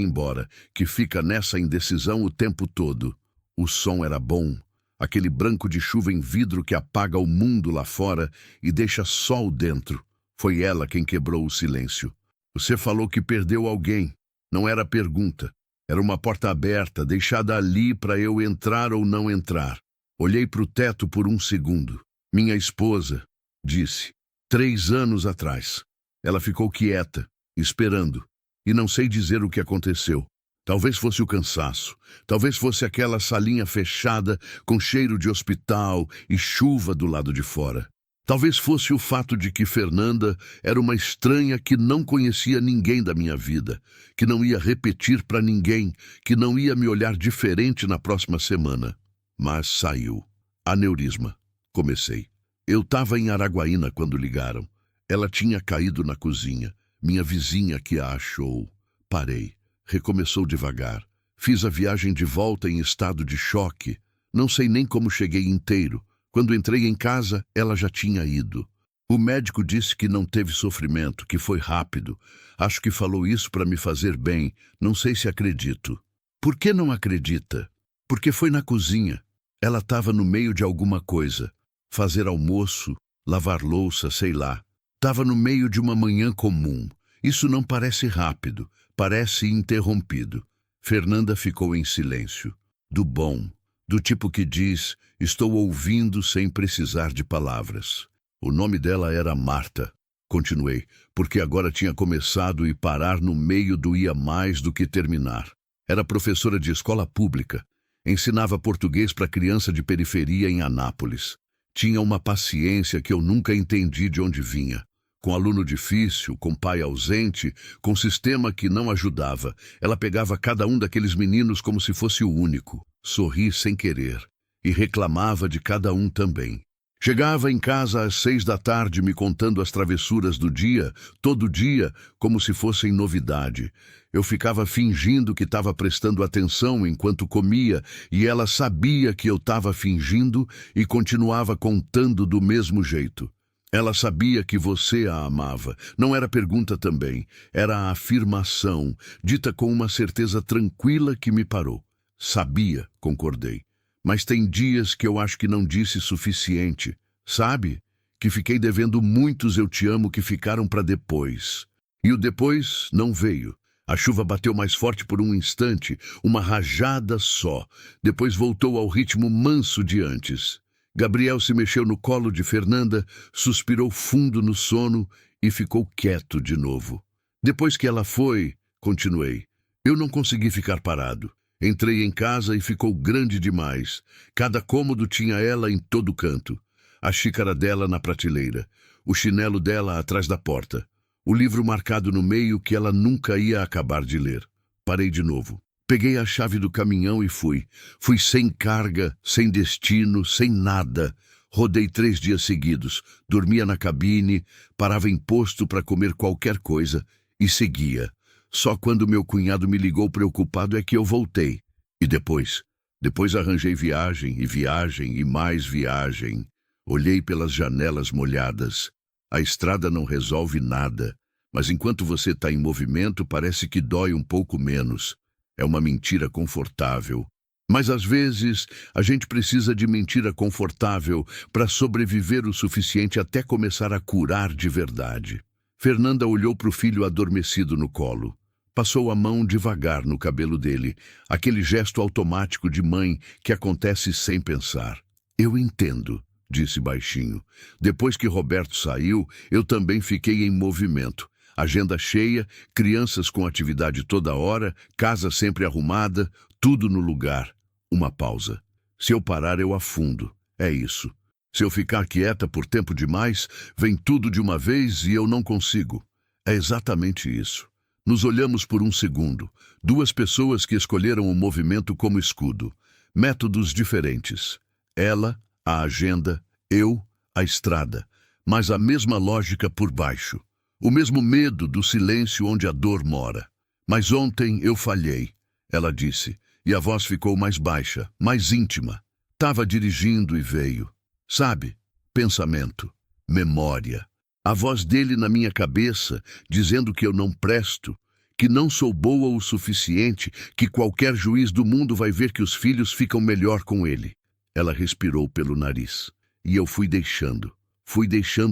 embora, que fica nessa indecisão o tempo todo. O som era bom, aquele branco de chuva em vidro que apaga o mundo lá fora e deixa sol dentro. Foi ela quem quebrou o silêncio. Você falou que perdeu alguém. Não era pergunta. Era uma porta aberta, deixada ali para eu entrar ou não entrar. Olhei para o teto por um segundo. Minha esposa, disse, 3 anos atrás. Ela ficou quieta, esperando, e não sei dizer o que aconteceu. Talvez fosse o cansaço, talvez fosse aquela salinha fechada com cheiro de hospital e chuva do lado de fora. Talvez fosse o fato de que Fernanda era uma estranha que não conhecia ninguém da minha vida, que não ia repetir para ninguém, que não ia me olhar diferente na próxima semana. Mas saiu. Aneurisma. Comecei. Eu estava em Araguaína quando ligaram. Ela tinha caído na cozinha. Minha vizinha que a achou. Parei. Recomeçou devagar. Fiz a viagem de volta em estado de choque. Não sei nem como cheguei inteiro. Quando entrei em casa, ela já tinha ido. O médico disse que não teve sofrimento, que foi rápido. Acho que falou isso para me fazer bem. Não sei se acredito. Por que não acredita? Porque foi na cozinha. Ela estava no meio de alguma coisa. Fazer almoço, lavar louça, sei lá. Estava no meio de uma manhã comum. Isso não parece rápido, parece interrompido. Fernanda ficou em silêncio. Do bom, do tipo que diz, estou ouvindo sem precisar de palavras. O nome dela era Marta. Continuei, porque agora tinha começado e parar no meio doía mais do que terminar. Era professora de escola pública. Ensinava português para criança de periferia em Anápolis. Tinha uma paciência que eu nunca entendi de onde vinha. Com aluno difícil, com pai ausente, com sistema que não ajudava, ela pegava cada um daqueles meninos como se fosse o único. Sorri sem querer. E reclamava de cada um também. Chegava em casa às 6 da tarde me contando as travessuras do dia, todo dia, como se fossem novidade. Eu ficava fingindo que estava prestando atenção enquanto comia e ela sabia que eu estava fingindo e continuava contando do mesmo jeito. Ela sabia que você a amava. Não era pergunta também, era a afirmação, dita com uma certeza tranquila que me parou. Sabia, concordei. Mas tem dias que eu acho que não disse suficiente. Sabe? Que fiquei devendo muitos eu te amo que ficaram para depois. E o depois não veio. A chuva bateu mais forte por um instante, uma rajada só. Depois voltou ao ritmo manso de antes. Gabriel se mexeu no colo de Fernanda, suspirou fundo no sono e ficou quieto de novo. Depois que ela foi, continuei. Eu não consegui ficar parado. Entrei em casa e ficou grande demais. Cada cômodo tinha ela em todo canto. A xícara dela na prateleira. O chinelo dela atrás da porta. O livro marcado no meio que ela nunca ia acabar de ler. Parei de novo. Peguei a chave do caminhão e fui. Fui sem carga, sem destino, sem nada. Rodei 3 dias seguidos. Dormia na cabine, parava em posto para comer qualquer coisa e seguia. Só quando meu cunhado me ligou preocupado é que eu voltei. E depois? Depois arranjei viagem e mais viagem. Olhei pelas janelas molhadas. A estrada não resolve nada, mas enquanto você está em movimento parece que dói um pouco menos. É uma mentira confortável. Mas às vezes a gente precisa de mentira confortável para sobreviver o suficiente até começar a curar de verdade. Fernanda olhou para o filho adormecido no colo. Passou a mão devagar no cabelo dele, aquele gesto automático de mãe que acontece sem pensar. Eu entendo, disse baixinho. Depois que Roberto saiu, eu também fiquei em movimento. Agenda cheia, crianças com atividade toda hora, casa sempre arrumada, tudo no lugar. Uma pausa. Se eu parar, eu afundo. É isso. Se eu ficar quieta por tempo demais, vem tudo de uma vez e eu não consigo. É exatamente isso. Nos olhamos por um segundo. 2 pessoas que escolheram o movimento como escudo. Métodos diferentes. Ela, a agenda, eu, a estrada. Mas a mesma lógica por baixo. O mesmo medo do silêncio onde a dor mora. Mas ontem eu falhei, ela disse, e a voz ficou mais baixa, mais íntima. Tava dirigindo e veio. Sabe, pensamento, memória. A voz dele na minha cabeça, dizendo que eu não presto, que não sou boa o suficiente, que qualquer juiz do mundo vai ver que os filhos ficam melhor com ele. Ela respirou pelo nariz, e eu fui deixando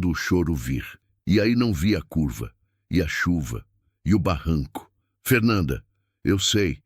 o choro vir. E aí não vi a curva, e a chuva, e o barranco. Fernanda, eu sei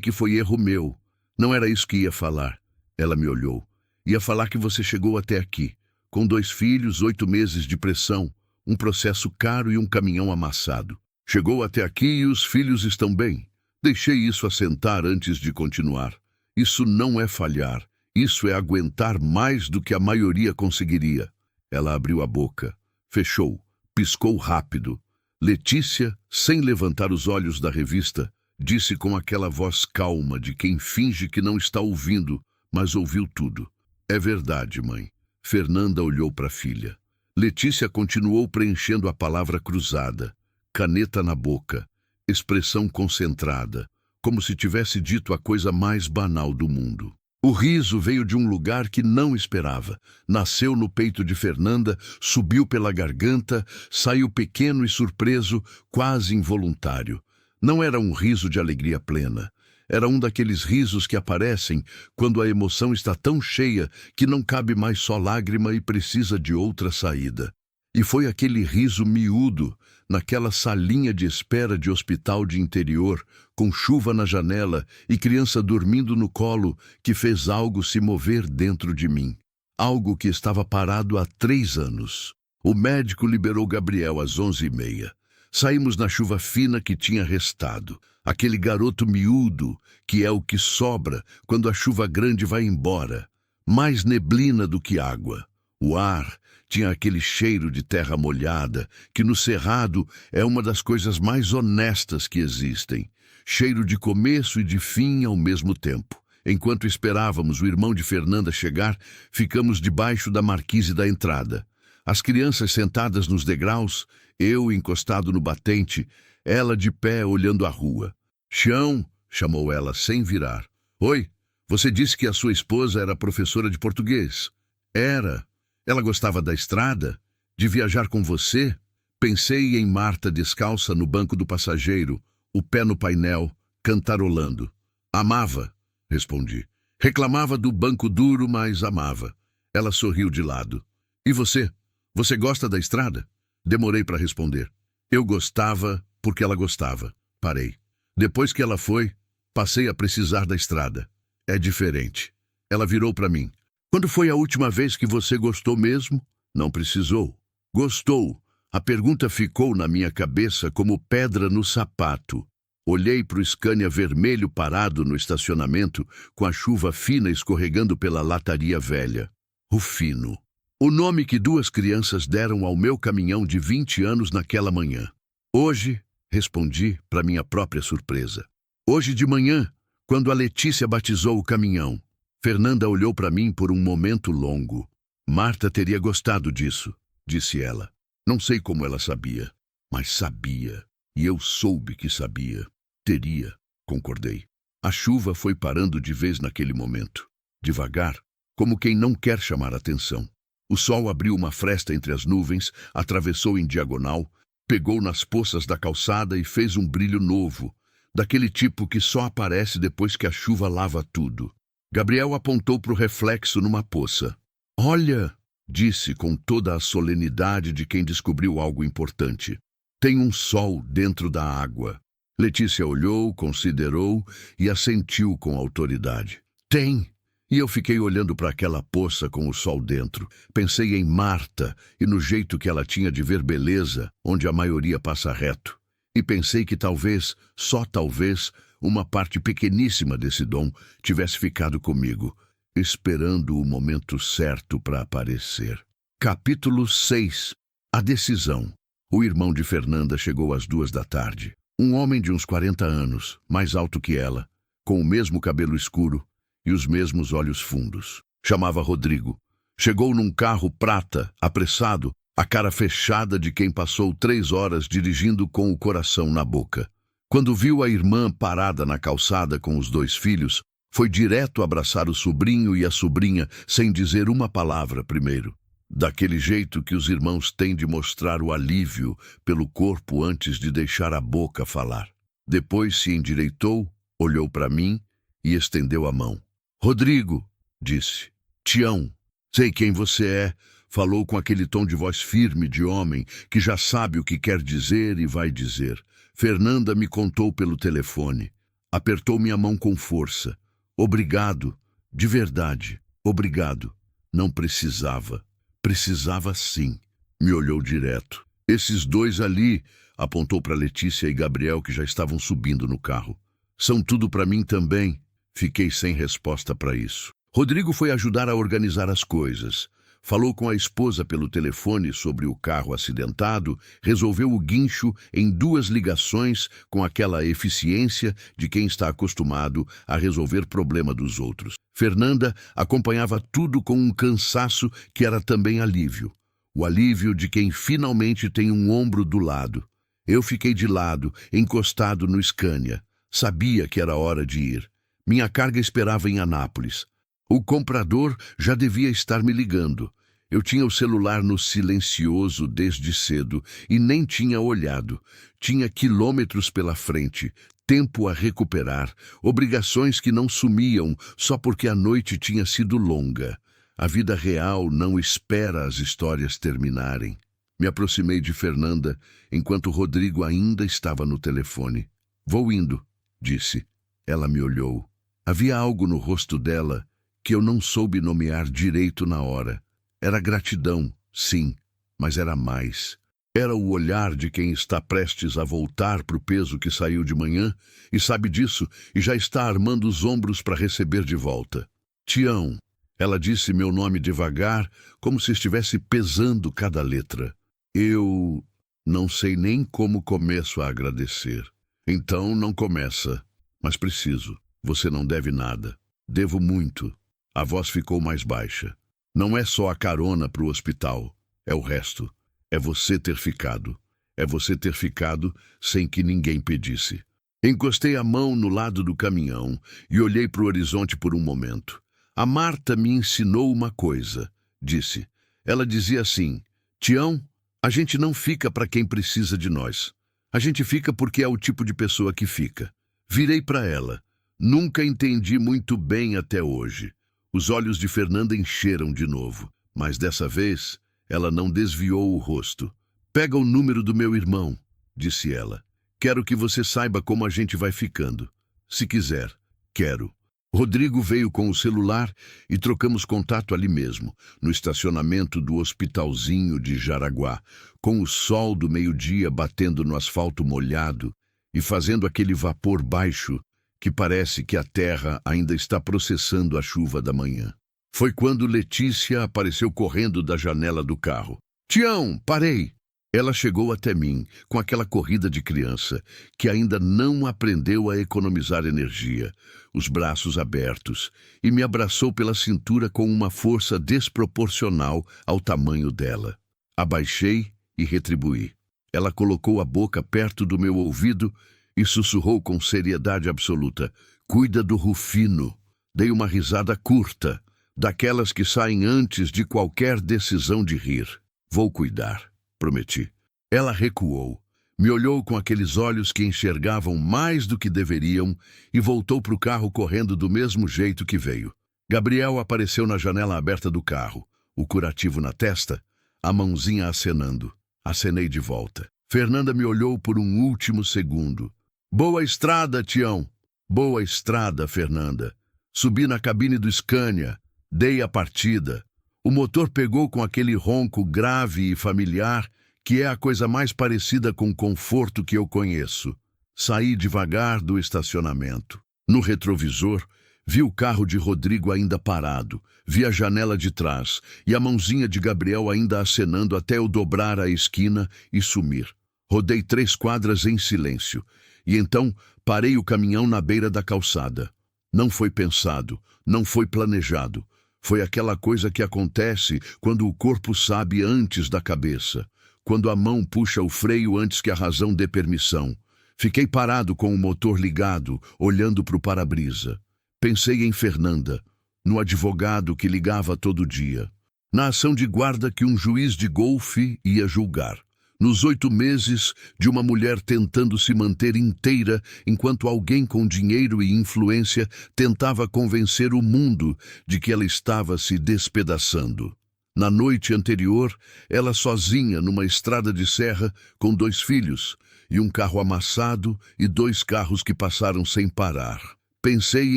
que foi erro meu. Não era isso que ia falar. Ela me olhou. Ia falar que você chegou até aqui, com 2 filhos, 8 meses de pressão, um processo caro e um caminhão amassado. Chegou até aqui e os filhos estão bem. Deixei isso assentar antes de continuar. Isso não é falhar. Isso é aguentar mais do que a maioria conseguiria. Ela abriu a boca, fechou, piscou rápido. Letícia, sem levantar os olhos da revista, disse com aquela voz calma de quem finge que não está ouvindo, mas ouviu tudo. É verdade, mãe. Fernanda olhou para a filha. Letícia continuou preenchendo a palavra cruzada, caneta na boca, expressão concentrada, como se tivesse dito a coisa mais banal do mundo. O riso veio de um lugar que não esperava. Nasceu no peito de Fernanda, subiu pela garganta, saiu pequeno e surpreso, quase involuntário. Não era um riso de alegria plena. Era um daqueles risos que aparecem quando a emoção está tão cheia que não cabe mais só lágrima e precisa de outra saída. E foi aquele riso miúdo, naquela salinha de espera de hospital de interior, com chuva na janela e criança dormindo no colo, que fez algo se mover dentro de mim. Algo que estava parado há 3 anos. O médico liberou Gabriel às 11h30. Saímos na chuva fina que tinha restado. Aquele garoto miúdo, que é o que sobra quando a chuva grande vai embora. Mais neblina do que água. O ar tinha aquele cheiro de terra molhada, que no Cerrado é uma das coisas mais honestas que existem. Cheiro de começo e de fim ao mesmo tempo. Enquanto esperávamos o irmão de Fernanda chegar, ficamos debaixo da marquise da entrada. As crianças sentadas nos degraus, eu encostado no batente, ela de pé olhando a rua. Chão, chamou ela sem virar. Oi, você disse que a sua esposa era professora de português. Era. Ela gostava da estrada? De viajar com você? Pensei em Marta descalça no banco do passageiro, o pé no painel, cantarolando. Amava, respondi. Reclamava do banco duro, mas amava. Ela sorriu de lado. E você? Você gosta da estrada? Demorei para responder. Eu gostava porque ela gostava. Parei. Depois que ela foi, passei a precisar da estrada. É diferente. Ela virou para mim. Quando foi a última vez que você gostou mesmo? Não precisou. Gostou. A pergunta ficou na minha cabeça como pedra no sapato. Olhei para o Scania vermelho parado no estacionamento, com a chuva fina escorregando pela lataria velha. Rufino. O nome que 2 crianças deram ao meu caminhão de 20 anos naquela manhã. Hoje, respondi para minha própria surpresa. Hoje de manhã, quando a Letícia batizou o caminhão. Fernanda olhou para mim por um momento longo. Marta teria gostado disso, disse ela. Não sei como ela sabia, mas sabia. E eu soube que sabia. Teria, concordei. A chuva foi parando de vez naquele momento. Devagar, como quem não quer chamar atenção. O sol abriu uma fresta entre as nuvens, atravessou em diagonal, pegou nas poças da calçada e fez um brilho novo, daquele tipo que só aparece depois que a chuva lava tudo. Gabriel apontou para o reflexo numa poça. Olha, disse com toda a solenidade de quem descobriu algo importante. Tem um sol dentro da água. Letícia olhou, considerou e assentiu com autoridade. Tem. E eu fiquei olhando para aquela poça com o sol dentro. Pensei em Marta e no jeito que ela tinha de ver beleza, onde a maioria passa reto. E pensei que talvez, só talvez, uma parte pequeníssima desse dom tivesse ficado comigo, esperando o momento certo para aparecer. Capítulo 6. A decisão. O irmão de Fernanda chegou às 2h. Um homem de uns 40 anos, mais alto que ela, com o mesmo cabelo escuro e os mesmos olhos fundos. Chamava Rodrigo. Chegou num carro prata, apressado, a cara fechada de quem passou 3 horas dirigindo com o coração na boca. Quando viu a irmã parada na calçada com os 2 filhos, foi direto abraçar o sobrinho e a sobrinha sem dizer uma palavra primeiro. daquele jeito que os irmãos têm de mostrar o alívio pelo corpo antes de deixar a boca falar. Depois se endireitou, olhou para mim e estendeu a mão. Rodrigo, disse. Tião, sei quem você é, falou com aquele tom de voz firme de homem que já sabe o que quer dizer e vai dizer. Fernanda me contou pelo telefone. Apertou minha mão com força. Obrigado, de verdade, obrigado. Não precisava. Precisava sim. Me olhou direto. Esses dois ali, apontou para Letícia e Gabriel que já estavam subindo no carro. São tudo para mim também. Fiquei sem resposta para isso. Rodrigo foi ajudar a organizar as coisas. Falou com a esposa pelo telefone sobre o carro acidentado, resolveu o guincho em 2 ligações com aquela eficiência de quem está acostumado a resolver problema dos outros. Fernanda acompanhava tudo com um cansaço que era também alívio. O alívio de quem finalmente tem um ombro do lado. Eu fiquei de lado, encostado no Scania. Sabia que era hora de ir. Minha carga esperava em Anápolis. O comprador já devia estar me ligando. Eu tinha o celular no silencioso desde cedo e nem tinha olhado. Tinha quilômetros pela frente, tempo a recuperar, obrigações que não sumiam só porque a noite tinha sido longa. A vida real não espera as histórias terminarem. Me aproximei de Fernanda enquanto Rodrigo ainda estava no telefone. Vou indo, disse. Ela me olhou. Havia algo no rosto dela que eu não soube nomear direito na hora. Era gratidão, sim, mas era mais. Era o olhar de quem está prestes a voltar para o peso que saiu de manhã e sabe disso e já está armando os ombros para receber de volta. Tião, ela disse meu nome devagar, como se estivesse pesando cada letra. Eu não sei nem como começo a agradecer. Então não começa, mas preciso. Você não deve nada. Devo muito. A voz ficou mais baixa. Não é só a carona para o hospital, é o resto. É você ter ficado. É você ter ficado sem que ninguém pedisse. Encostei a mão no lado do caminhão e olhei para o horizonte por um momento. A Marta me ensinou uma coisa, disse. Ela dizia assim, Tião, a gente não fica para quem precisa de nós. A gente fica porque é o tipo de pessoa que fica. Virei para ela. Nunca entendi muito bem até hoje. Os olhos de Fernanda encheram de novo, mas dessa vez ela não desviou o rosto. Pega o número do meu irmão, disse ela. Quero que você saiba como a gente vai ficando. Se quiser, quero. Rodrigo veio com o celular e trocamos contato ali mesmo, no estacionamento do hospitalzinho de Jaraguá, com o sol do meio-dia batendo no asfalto molhado e fazendo aquele vapor baixo que parece que a terra ainda está processando a chuva da manhã. Foi quando Letícia apareceu correndo da janela do carro. Tião, parei! Ela chegou até mim, com aquela corrida de criança, que ainda não aprendeu a economizar energia, os braços abertos, e me abraçou pela cintura com uma força desproporcional ao tamanho dela. Abaixei e retribuí. Ela colocou a boca perto do meu ouvido e sussurrou com seriedade absoluta. Cuida do Rufino. Dei uma risada curta, daquelas que saem antes de qualquer decisão de rir. Vou cuidar, prometi. Ela recuou, me olhou com aqueles olhos que enxergavam mais do que deveriam e voltou para o carro correndo do mesmo jeito que veio. Gabriel apareceu na janela aberta do carro, o curativo na testa, a mãozinha acenando. Acenei de volta. Fernanda me olhou por um último segundo. Boa estrada, Tião. Boa estrada, Fernanda. Subi na cabine do Scania. Dei a partida. O motor pegou com aquele ronco grave e familiar que é a coisa mais parecida com conforto que eu conheço. Saí devagar do estacionamento. No retrovisor, vi o carro de Rodrigo ainda parado, vi a janela de trás e a mãozinha de Gabriel ainda acenando até eu dobrar a esquina e sumir. Rodei 3 quadras em silêncio. E então parei o caminhão na beira da calçada. Não foi pensado, não foi planejado. Foi aquela coisa que acontece quando o corpo sabe antes da cabeça, quando a mão puxa o freio antes que a razão dê permissão. Fiquei parado com o motor ligado, olhando para o para-brisa. Pensei em Fernanda, no advogado que ligava todo dia. na ação de guarda que um juiz de golfe ia julgar. Nos 8 meses de uma mulher tentando se manter inteira enquanto alguém com dinheiro e influência tentava convencer o mundo de que ela estava se despedaçando. Na noite anterior, ela sozinha numa estrada de serra com 2 filhos e um carro amassado e 2 carros que passaram sem parar. Pensei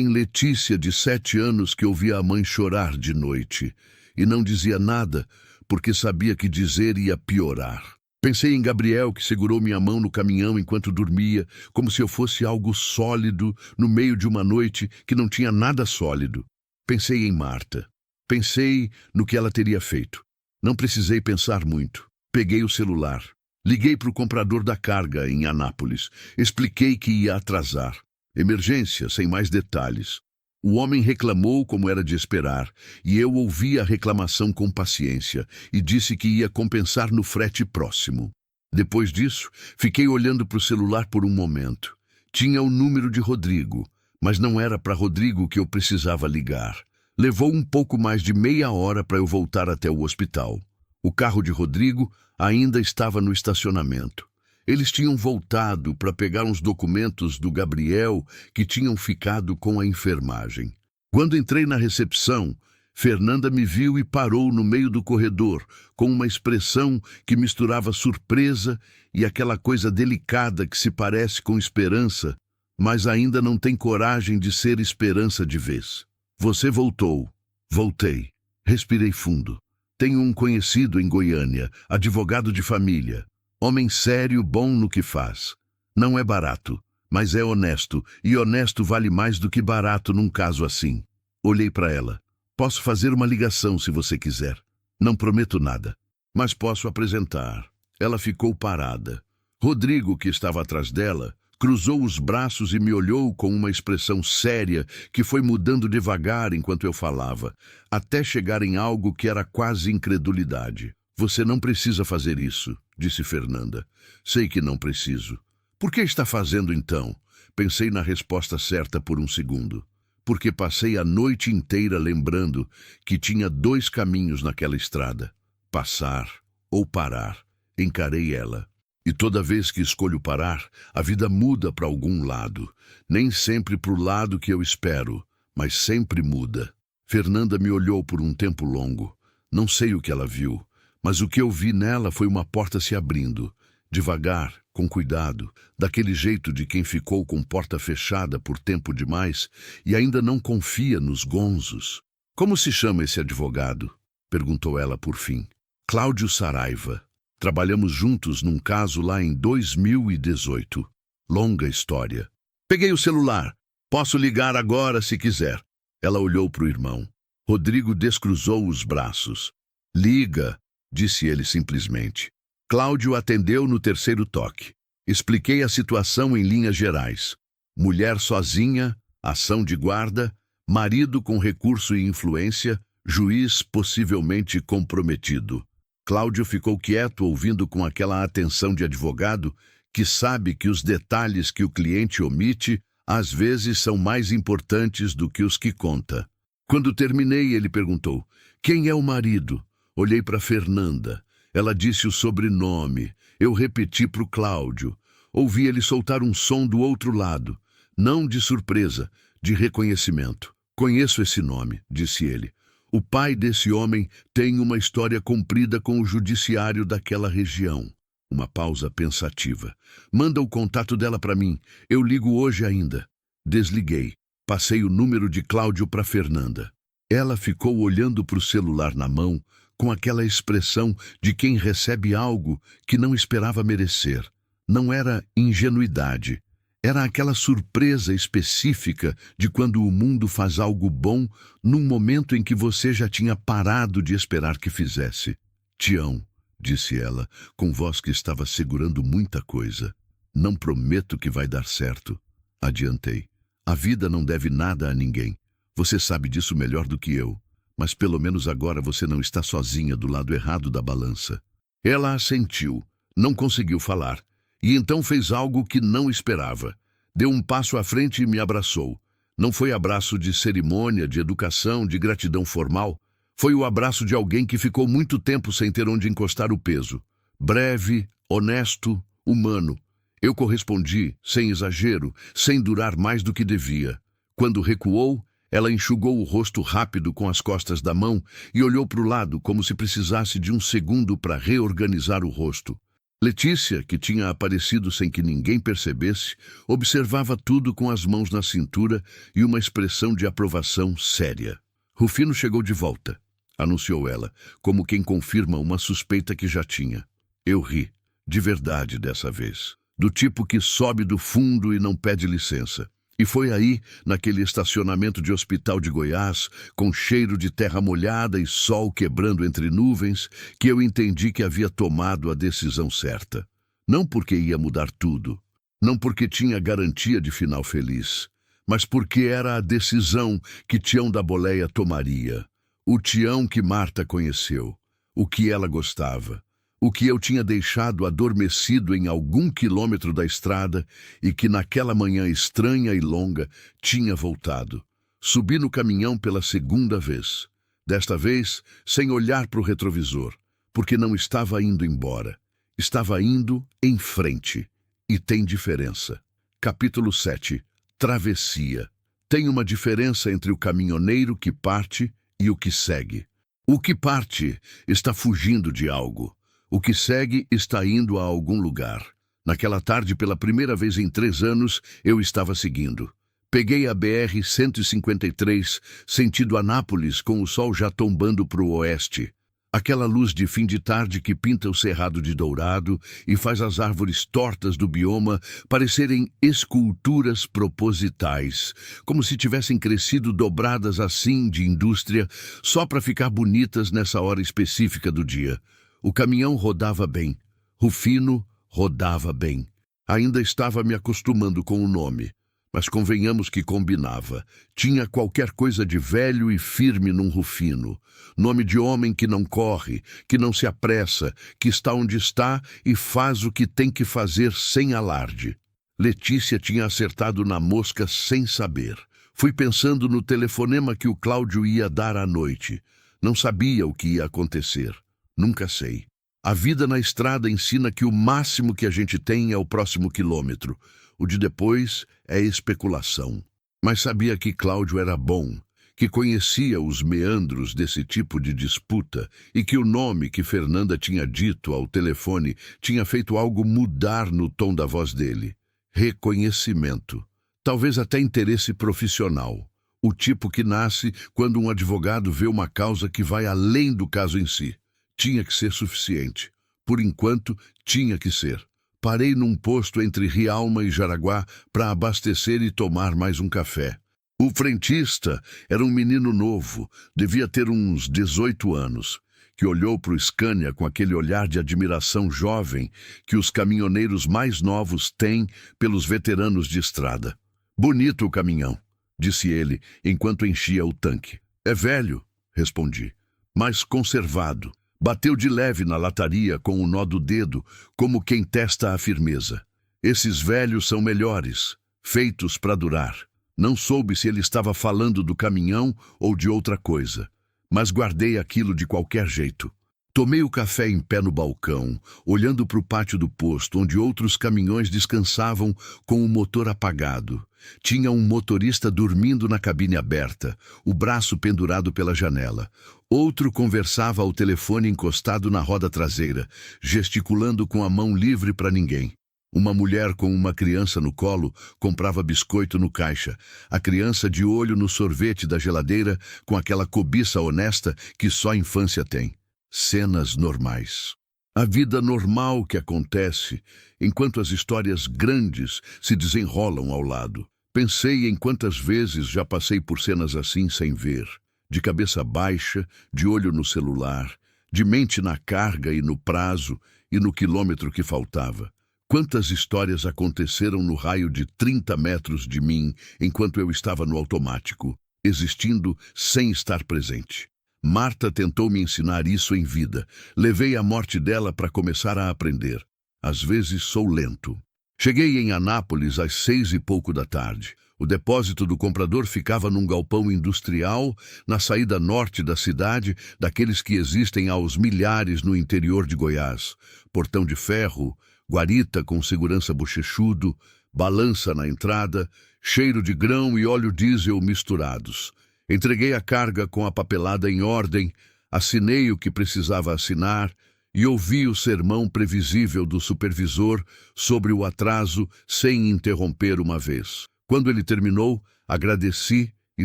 em Letícia, de 7 anos, que ouvia a mãe chorar de noite e não dizia nada porque sabia que dizer ia piorar. Pensei em Gabriel, que segurou minha mão no caminhão enquanto dormia, como se eu fosse algo sólido no meio de uma noite que não tinha nada sólido. Pensei em Marta. Pensei no que ela teria feito. Não precisei pensar muito. Peguei o celular. Liguei para o comprador da carga em Anápolis. Expliquei que ia atrasar. Emergência, sem mais detalhes. O homem reclamou como era de esperar, e eu ouvi a reclamação com paciência, e disse que ia compensar no frete próximo. Depois disso, fiquei olhando para o celular por um momento. Tinha o número de Rodrigo, mas não era para Rodrigo que eu precisava ligar. Levou um pouco mais de meia hora para eu voltar até o hospital. O carro de Rodrigo ainda estava no estacionamento. Eles tinham voltado para pegar uns documentos do Gabriel que tinham ficado com a enfermagem. Quando entrei na recepção, Fernanda me viu e parou no meio do corredor, com uma expressão que misturava surpresa e aquela coisa delicada que se parece com esperança, mas ainda não tem coragem de ser esperança de vez. Você voltou. Voltei. Respirei fundo. Tenho um conhecido em Goiânia, advogado de família. Homem sério, bom no que faz. Não é barato, mas é honesto, e honesto vale mais do que barato num caso assim. Olhei para ela. Posso fazer uma ligação se você quiser. Não prometo nada, mas posso apresentar. Ela ficou parada. Rodrigo, que estava atrás dela, cruzou os braços e me olhou com uma expressão séria que foi mudando devagar enquanto eu falava, até chegar em algo que era quase incredulidade. Você não precisa fazer isso, disse Fernanda. Sei que não preciso. Por que está fazendo então? Pensei na resposta certa por um segundo. Porque passei a noite inteira lembrando que tinha 2 caminhos naquela estrada. Passar ou parar. Encarei ela. E toda vez que escolho parar, a vida muda para algum lado. Nem sempre para o lado que eu espero, mas sempre muda. Fernanda me olhou por um tempo longo. Não sei o que ela viu, mas o que eu vi nela foi uma porta se abrindo. Devagar, com cuidado, daquele jeito de quem ficou com porta fechada por tempo demais e ainda não confia nos gonzos. Como se chama esse advogado? Perguntou ela por fim. Cláudio Saraiva. Trabalhamos juntos num caso lá em 2018. Longa história. Peguei o celular. Posso ligar agora se quiser. Ela olhou para o irmão. Rodrigo descruzou os braços. Liga, disse ele simplesmente. Cláudio atendeu no 3º toque. Expliquei a situação em linhas gerais. Mulher sozinha, ação de guarda, marido com recurso e influência, juiz possivelmente comprometido. Cláudio ficou quieto, ouvindo com aquela atenção de advogado que sabe que os detalhes que o cliente omite às vezes são mais importantes do que os que conta. Quando terminei, ele perguntou: quem é o marido? Olhei para Fernanda. Ela disse o sobrenome. Eu repeti para o Cláudio. Ouvi ele soltar um som do outro lado. Não de surpresa, de reconhecimento. Conheço esse nome, disse ele. O pai desse homem tem uma história comprida com o judiciário daquela região. Uma pausa pensativa. Manda o contato dela para mim. Eu ligo hoje ainda. Desliguei. Passei o número de Cláudio para Fernanda. Ela ficou olhando para o celular na mão, com aquela expressão de quem recebe algo que não esperava merecer. Não era ingenuidade. Era aquela surpresa específica de quando o mundo faz algo bom num momento em que você já tinha parado de esperar que fizesse. Tião, disse ela, com voz que estava segurando muita coisa. Não prometo que vai dar certo. Adiantei. A vida não deve nada a ninguém. Você sabe disso melhor do que eu. Mas pelo menos agora você não está sozinha do lado errado da balança. Ela assentiu. Não conseguiu falar. E então fez algo que não esperava. Deu um passo à frente e me abraçou. Não foi abraço de cerimônia, de educação, de gratidão formal. Foi o abraço de alguém que ficou muito tempo sem ter onde encostar o peso. Breve, honesto, humano. Eu correspondi, sem exagero, sem durar mais do que devia. Quando recuou, ela enxugou o rosto rápido com as costas da mão e olhou para o lado como se precisasse de um segundo para reorganizar o rosto. Letícia, que tinha aparecido sem que ninguém percebesse, observava tudo com as mãos na cintura e uma expressão de aprovação séria. Rufino chegou de volta, anunciou ela, como quem confirma uma suspeita que já tinha. Eu ri, de verdade dessa vez, do tipo que sobe do fundo e não pede licença. E foi aí, naquele estacionamento de hospital de Goiás, com cheiro de terra molhada e sol quebrando entre nuvens, que eu entendi que havia tomado a decisão certa. Não porque ia mudar tudo, não porque tinha garantia de final feliz, mas porque era a decisão que Tião da Boleia tomaria. O Tião que Marta conheceu, o que ela gostava. O que eu tinha deixado adormecido em algum quilômetro da estrada e que naquela manhã estranha e longa tinha voltado. Subi no caminhão pela segunda vez. Desta vez, sem olhar para o retrovisor, porque não estava indo embora. Estava indo em frente. E tem diferença. Capítulo 7. Travessia. Tem uma diferença entre o caminhoneiro que parte e o que segue. O que parte está fugindo de algo. O que segue está indo a algum lugar. Naquela tarde, pela primeira vez em 3 anos, eu estava seguindo. Peguei a BR-153, sentido Anápolis, com o sol já tombando para o oeste. Aquela luz de fim de tarde que pinta o cerrado de dourado e faz as árvores tortas do bioma parecerem esculturas propositais, como se tivessem crescido dobradas assim de indústria, só para ficar bonitas nessa hora específica do dia. O caminhão rodava bem. Rufino rodava bem. Ainda estava me acostumando com o nome, mas convenhamos que combinava. Tinha qualquer coisa de velho e firme num Rufino. Nome de homem que não corre, que não se apressa, que está onde está e faz o que tem que fazer sem alarde. Letícia tinha acertado na mosca sem saber. Fui pensando no telefonema que o Cláudio ia dar à noite. Não sabia o que ia acontecer. Nunca sei. A vida na estrada ensina que o máximo que a gente tem é o próximo quilômetro. O de depois é especulação. Mas sabia que Cláudio era bom, que conhecia os meandros desse tipo de disputa e que o nome que Fernanda tinha dito ao telefone tinha feito algo mudar no tom da voz dele. Reconhecimento. Talvez até interesse profissional. O tipo que nasce quando um advogado vê uma causa que vai além do caso em si. Tinha que ser suficiente. Por enquanto, tinha que ser. Parei num posto entre Rialma e Jaraguá para abastecer e tomar mais um café. O frentista era um menino novo, devia ter uns 18 anos, que olhou para o Scania com aquele olhar de admiração jovem que os caminhoneiros mais novos têm pelos veteranos de estrada. Bonito o caminhão, disse ele, enquanto enchia o tanque. É velho, respondi, mas conservado. Bateu de leve na lataria com o nó do dedo, como quem testa a firmeza. Esses velhos são melhores, feitos para durar. Não soube se ele estava falando do caminhão ou de outra coisa, mas guardei aquilo de qualquer jeito. Tomei o café em pé no balcão, olhando para o pátio do posto, onde outros caminhões descansavam com o motor apagado. Tinha um motorista dormindo na cabine aberta, o braço pendurado pela janela. Outro conversava ao telefone encostado na roda traseira, gesticulando com a mão livre para ninguém. Uma mulher com uma criança no colo comprava biscoito no caixa, a criança de olho no sorvete da geladeira com aquela cobiça honesta que só a infância tem. Cenas normais. A vida normal que acontece enquanto as histórias grandes se desenrolam ao lado. Pensei em quantas vezes já passei por cenas assim sem ver, de cabeça baixa, de olho no celular, de mente na carga e no prazo e no quilômetro que faltava. Quantas histórias aconteceram no raio de 30 metros de mim enquanto eu estava no automático, existindo sem estar presente. Marta tentou me ensinar isso em vida. Levei a morte dela para começar a aprender. Às vezes sou lento. Cheguei em Anápolis às 6 e pouco da tarde. O depósito do comprador ficava num galpão industrial, na saída norte da cidade, daqueles que existem aos milhares no interior de Goiás. Portão de ferro, guarita com segurança bochechudo, balança na entrada, cheiro de grão e óleo diesel misturados. Entreguei a carga com a papelada em ordem, assinei o que precisava assinar e ouvi o sermão previsível do supervisor sobre o atraso sem interromper uma vez. Quando ele terminou, agradeci e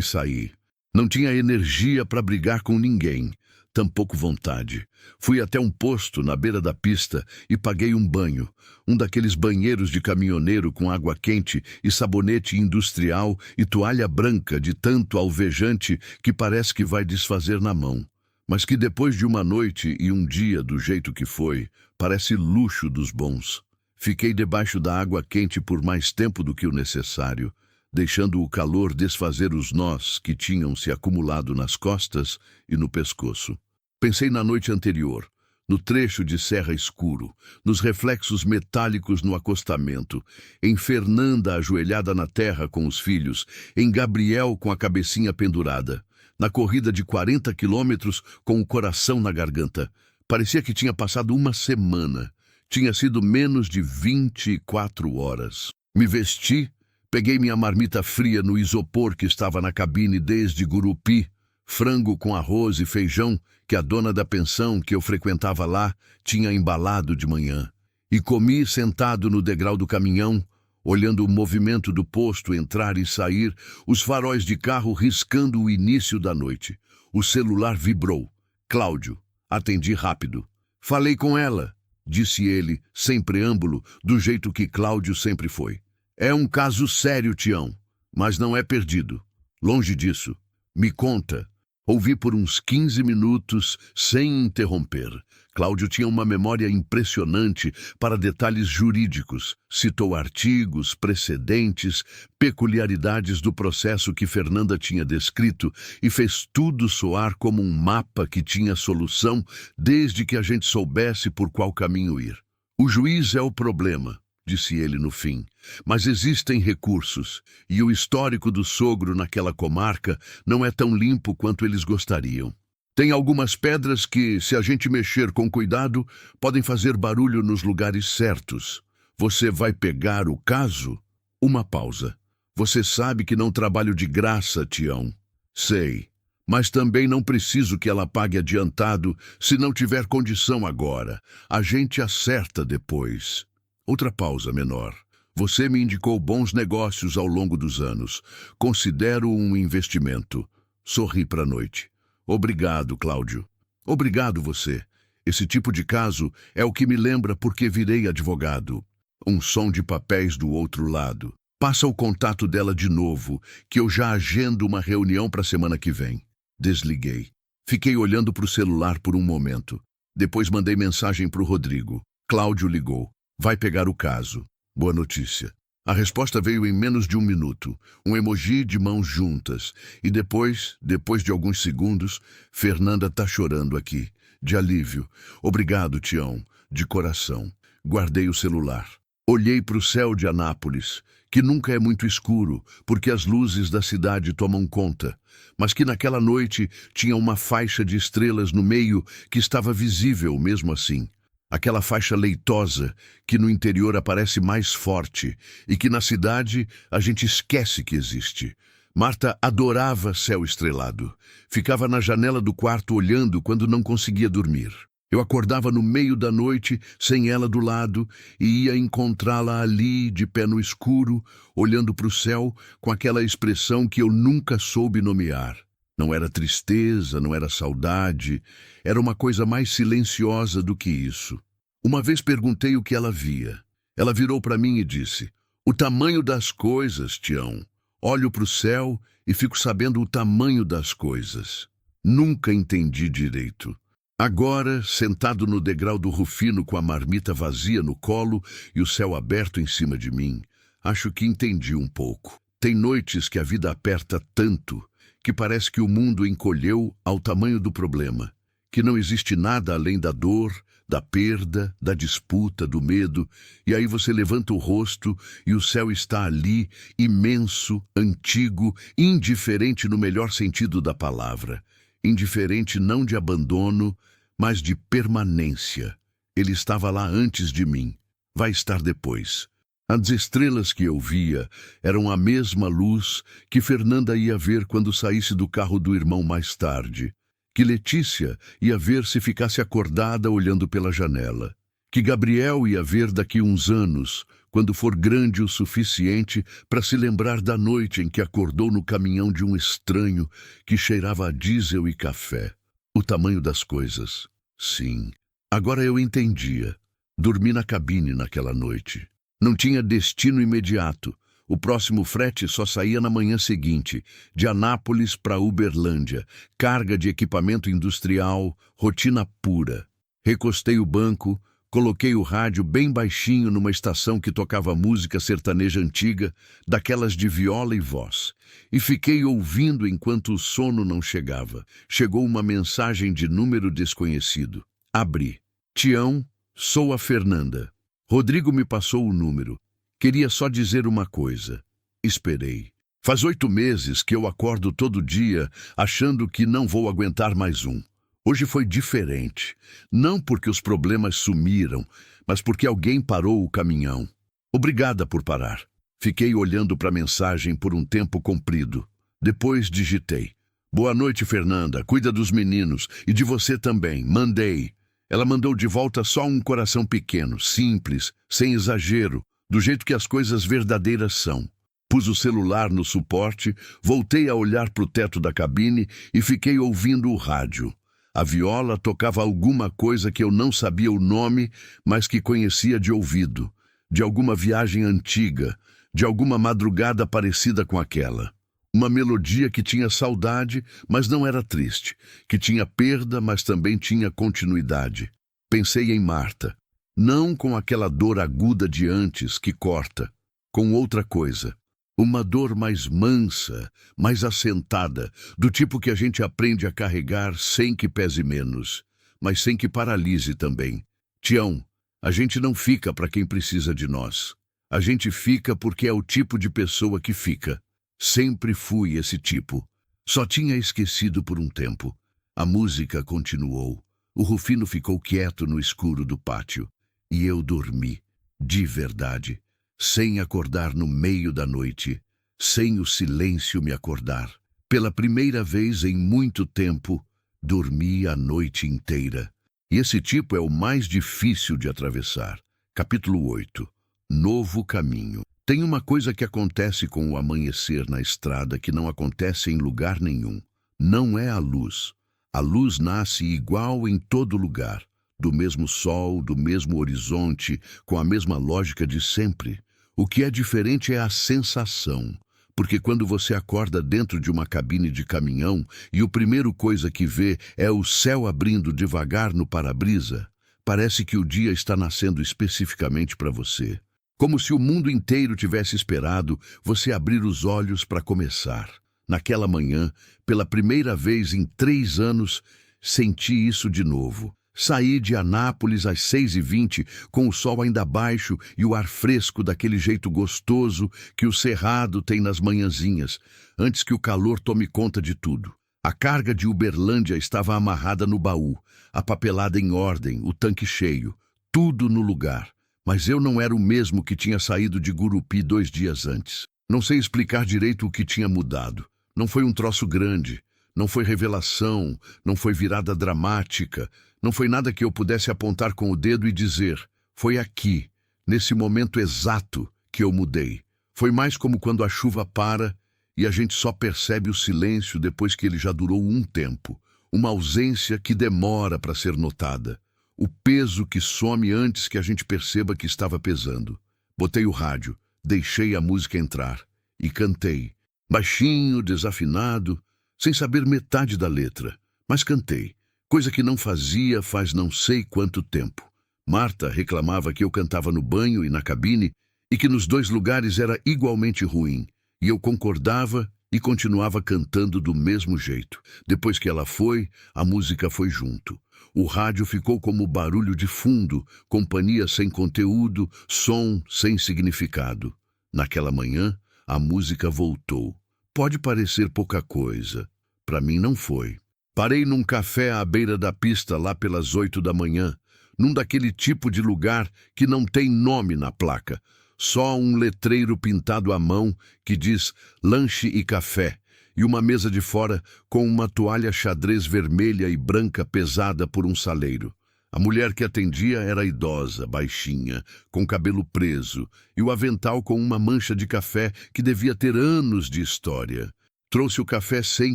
saí. Não tinha energia para brigar com ninguém, tampouco vontade. Fui até um posto na beira da pista e paguei um banho, um daqueles banheiros de caminhoneiro com água quente e sabonete industrial e toalha branca de tanto alvejante que parece que vai desfazer na mão. Mas que depois de uma noite e um dia do jeito que foi, parece luxo dos bons. Fiquei debaixo da água quente por mais tempo do que o necessário, deixando o calor desfazer os nós que tinham se acumulado nas costas e no pescoço. Pensei na noite anterior, no trecho de serra escuro, nos reflexos metálicos no acostamento, em Fernanda ajoelhada na terra com os filhos, em Gabriel com a cabecinha pendurada, na corrida de 40 quilômetros com o coração na garganta. Parecia que tinha passado uma semana. Tinha sido menos de 24 horas. Me vesti, peguei minha marmita fria no isopor que estava na cabine desde Gurupi, frango com arroz e feijão que a dona da pensão que eu frequentava lá tinha embalado de manhã. E comi sentado no degrau do caminhão, olhando o movimento do posto entrar e sair, os faróis de carro riscando o início da noite. O celular vibrou. Cláudio. Atendi rápido. Falei com ela, disse ele, sem preâmbulo, do jeito que Cláudio sempre foi. É um caso sério, Tião, mas não é perdido. Longe disso. Me conta. Ouvi por uns 15 minutos, sem interromper. Cláudio tinha uma memória impressionante para detalhes jurídicos. Citou artigos, precedentes, peculiaridades do processo que Fernanda tinha descrito e fez tudo soar como um mapa que tinha solução desde que a gente soubesse por qual caminho ir. O juiz é o problema, disse ele no fim, mas existem recursos e o histórico do sogro naquela comarca não é tão limpo quanto eles gostariam. Tem algumas pedras que, se a gente mexer com cuidado, podem fazer barulho nos lugares certos. Você vai pegar o caso? Uma pausa. Você sabe que não trabalho de graça, Tião. Sei. Mas também não preciso que ela pague adiantado se não tiver condição agora. A gente acerta depois. Outra pausa menor. Você me indicou bons negócios ao longo dos anos. Considero um investimento. Sorri para a noite. Obrigado, Cláudio. Obrigado você. Esse tipo de caso é o que me lembra porque virei advogado. Um som de papéis do outro lado. Passa o contato dela de novo, que eu já agendo uma reunião para a semana que vem. Desliguei. Fiquei olhando para o celular por um momento. Depois mandei mensagem para o Rodrigo. Cláudio ligou. Vai pegar o caso. Boa notícia. A resposta veio em menos de um minuto, um emoji de mãos juntas. E depois de alguns segundos, Fernanda tá chorando aqui, de alívio. Obrigado, Tião, de coração. Guardei o celular. Olhei para o céu de Anápolis, que nunca é muito escuro, porque as luzes da cidade tomam conta, mas que naquela noite tinha uma faixa de estrelas no meio que estava visível mesmo assim. Aquela faixa leitosa que no interior aparece mais forte e que na cidade a gente esquece que existe. Marta adorava céu estrelado. Ficava na janela do quarto olhando quando não conseguia dormir. Eu acordava no meio da noite, sem ela do lado, e ia encontrá-la ali, de pé no escuro, olhando para o céu, com aquela expressão que eu nunca soube nomear. Não era tristeza, não era saudade, era uma coisa mais silenciosa do que isso. Uma vez perguntei o que ela via. Ela virou para mim e disse, o tamanho das coisas, Tião. Olho para o céu e fico sabendo o tamanho das coisas. Nunca entendi direito. Agora, sentado no degrau do Rufino com a marmita vazia no colo e o céu aberto em cima de mim, acho que entendi um pouco. Tem noites que a vida aperta tanto que parece que o mundo encolheu ao tamanho do problema, que não existe nada além da dor, da perda, da disputa, do medo, e aí você levanta o rosto e o céu está ali, imenso, antigo, indiferente no melhor sentido da palavra. Indiferente não de abandono, mas de permanência. Ele estava lá antes de mim, vai estar depois. As estrelas que eu via eram a mesma luz que Fernanda ia ver quando saísse do carro do irmão mais tarde, que Letícia ia ver se ficasse acordada olhando pela janela, que Gabriel ia ver daqui uns anos, quando for grande o suficiente para se lembrar da noite em que acordou no caminhão de um estranho que cheirava a diesel e café. O tamanho das coisas. Sim, agora eu entendia. Dormi na cabine naquela noite. Não tinha destino imediato. O próximo frete só saía na manhã seguinte, de Anápolis para Uberlândia, carga de equipamento industrial, rotina pura. Recostei o banco, coloquei o rádio bem baixinho numa estação que tocava música sertaneja antiga, daquelas de viola e voz, e fiquei ouvindo enquanto o sono não chegava. Chegou uma mensagem de número desconhecido. Abri. Tião, sou a Fernanda. Rodrigo me passou o número. Queria só dizer uma coisa. Esperei. Faz 8 meses que eu acordo todo dia achando que não vou aguentar mais um. Hoje foi diferente. Não porque os problemas sumiram, mas porque alguém parou o caminhão. Obrigada por parar. Fiquei olhando para a mensagem por um tempo comprido. Depois digitei. Boa noite, Fernanda. Cuida dos meninos e de você também. Mandei. Ela mandou de volta só um coração pequeno, simples, sem exagero, do jeito que as coisas verdadeiras são. Pus o celular no suporte, voltei a olhar para o teto da cabine e fiquei ouvindo o rádio. A viola tocava alguma coisa que eu não sabia o nome, mas que conhecia de ouvido, de alguma viagem antiga, de alguma madrugada parecida com aquela. Uma melodia que tinha saudade, mas não era triste, que tinha perda, mas também tinha continuidade. Pensei em Marta, não com aquela dor aguda de antes que corta, com outra coisa. Uma dor mais mansa, mais assentada, do tipo que a gente aprende a carregar sem que pese menos, mas sem que paralise também. Tião, a gente não fica para quem precisa de nós. A gente fica porque é o tipo de pessoa que fica. Sempre fui esse tipo. Só tinha esquecido por um tempo. A música continuou. O Rufino ficou quieto no escuro do pátio. E eu dormi, de verdade, sem acordar no meio da noite, sem o silêncio me acordar. Pela primeira vez em muito tempo, dormi a noite inteira. E esse tipo é o mais difícil de atravessar. Capítulo 8. Novo caminho. Tem uma coisa que acontece com o amanhecer na estrada que não acontece em lugar nenhum. Não é a luz. A luz nasce igual em todo lugar, do mesmo sol, do mesmo horizonte, com a mesma lógica de sempre. O que é diferente é a sensação, porque quando você acorda dentro de uma cabine de caminhão e o primeiro coisa que vê é o céu abrindo devagar no para-brisa, parece que o dia está nascendo especificamente para você. Como se o mundo inteiro tivesse esperado você abrir os olhos para começar. Naquela manhã, pela primeira vez em 3 anos, senti isso de novo. Saí de Anápolis às 6h20, com o sol ainda baixo e o ar fresco daquele jeito gostoso que o Cerrado tem nas manhãzinhas, antes que o calor tome conta de tudo. A carga de Uberlândia estava amarrada no baú, a papelada em ordem, o tanque cheio, tudo no lugar. Mas eu não era o mesmo que tinha saído de Gurupi 2 dias antes. Não sei explicar direito o que tinha mudado. Não foi um troço grande, não foi revelação, não foi virada dramática, não foi nada que eu pudesse apontar com o dedo e dizer, foi aqui, nesse momento exato, que eu mudei. Foi mais como quando a chuva para e a gente só percebe o silêncio depois que ele já durou um tempo. Uma ausência que demora para ser notada. O peso que some antes que a gente perceba que estava pesando. Botei o rádio, deixei a música entrar e cantei. Baixinho, desafinado, sem saber metade da letra. Mas cantei, coisa que não fazia faz não sei quanto tempo. Marta reclamava que eu cantava no banho e na cabine e que nos 2 lugares era igualmente ruim. E eu concordava e continuava cantando do mesmo jeito. Depois que ela foi, a música foi junto. O rádio ficou como barulho de fundo, companhia sem conteúdo, som sem significado. Naquela manhã, a música voltou. Pode parecer pouca coisa. Para mim não foi. Parei num café à beira da pista lá pelas 8 da manhã, num daquele tipo de lugar que não tem nome na placa. Só um letreiro pintado à mão que diz lanche e café, e uma mesa de fora com uma toalha xadrez vermelha e branca pesada por um saleiro. A mulher que atendia era idosa, baixinha, com cabelo preso, e o avental com uma mancha de café que devia ter anos de história. Trouxe o café sem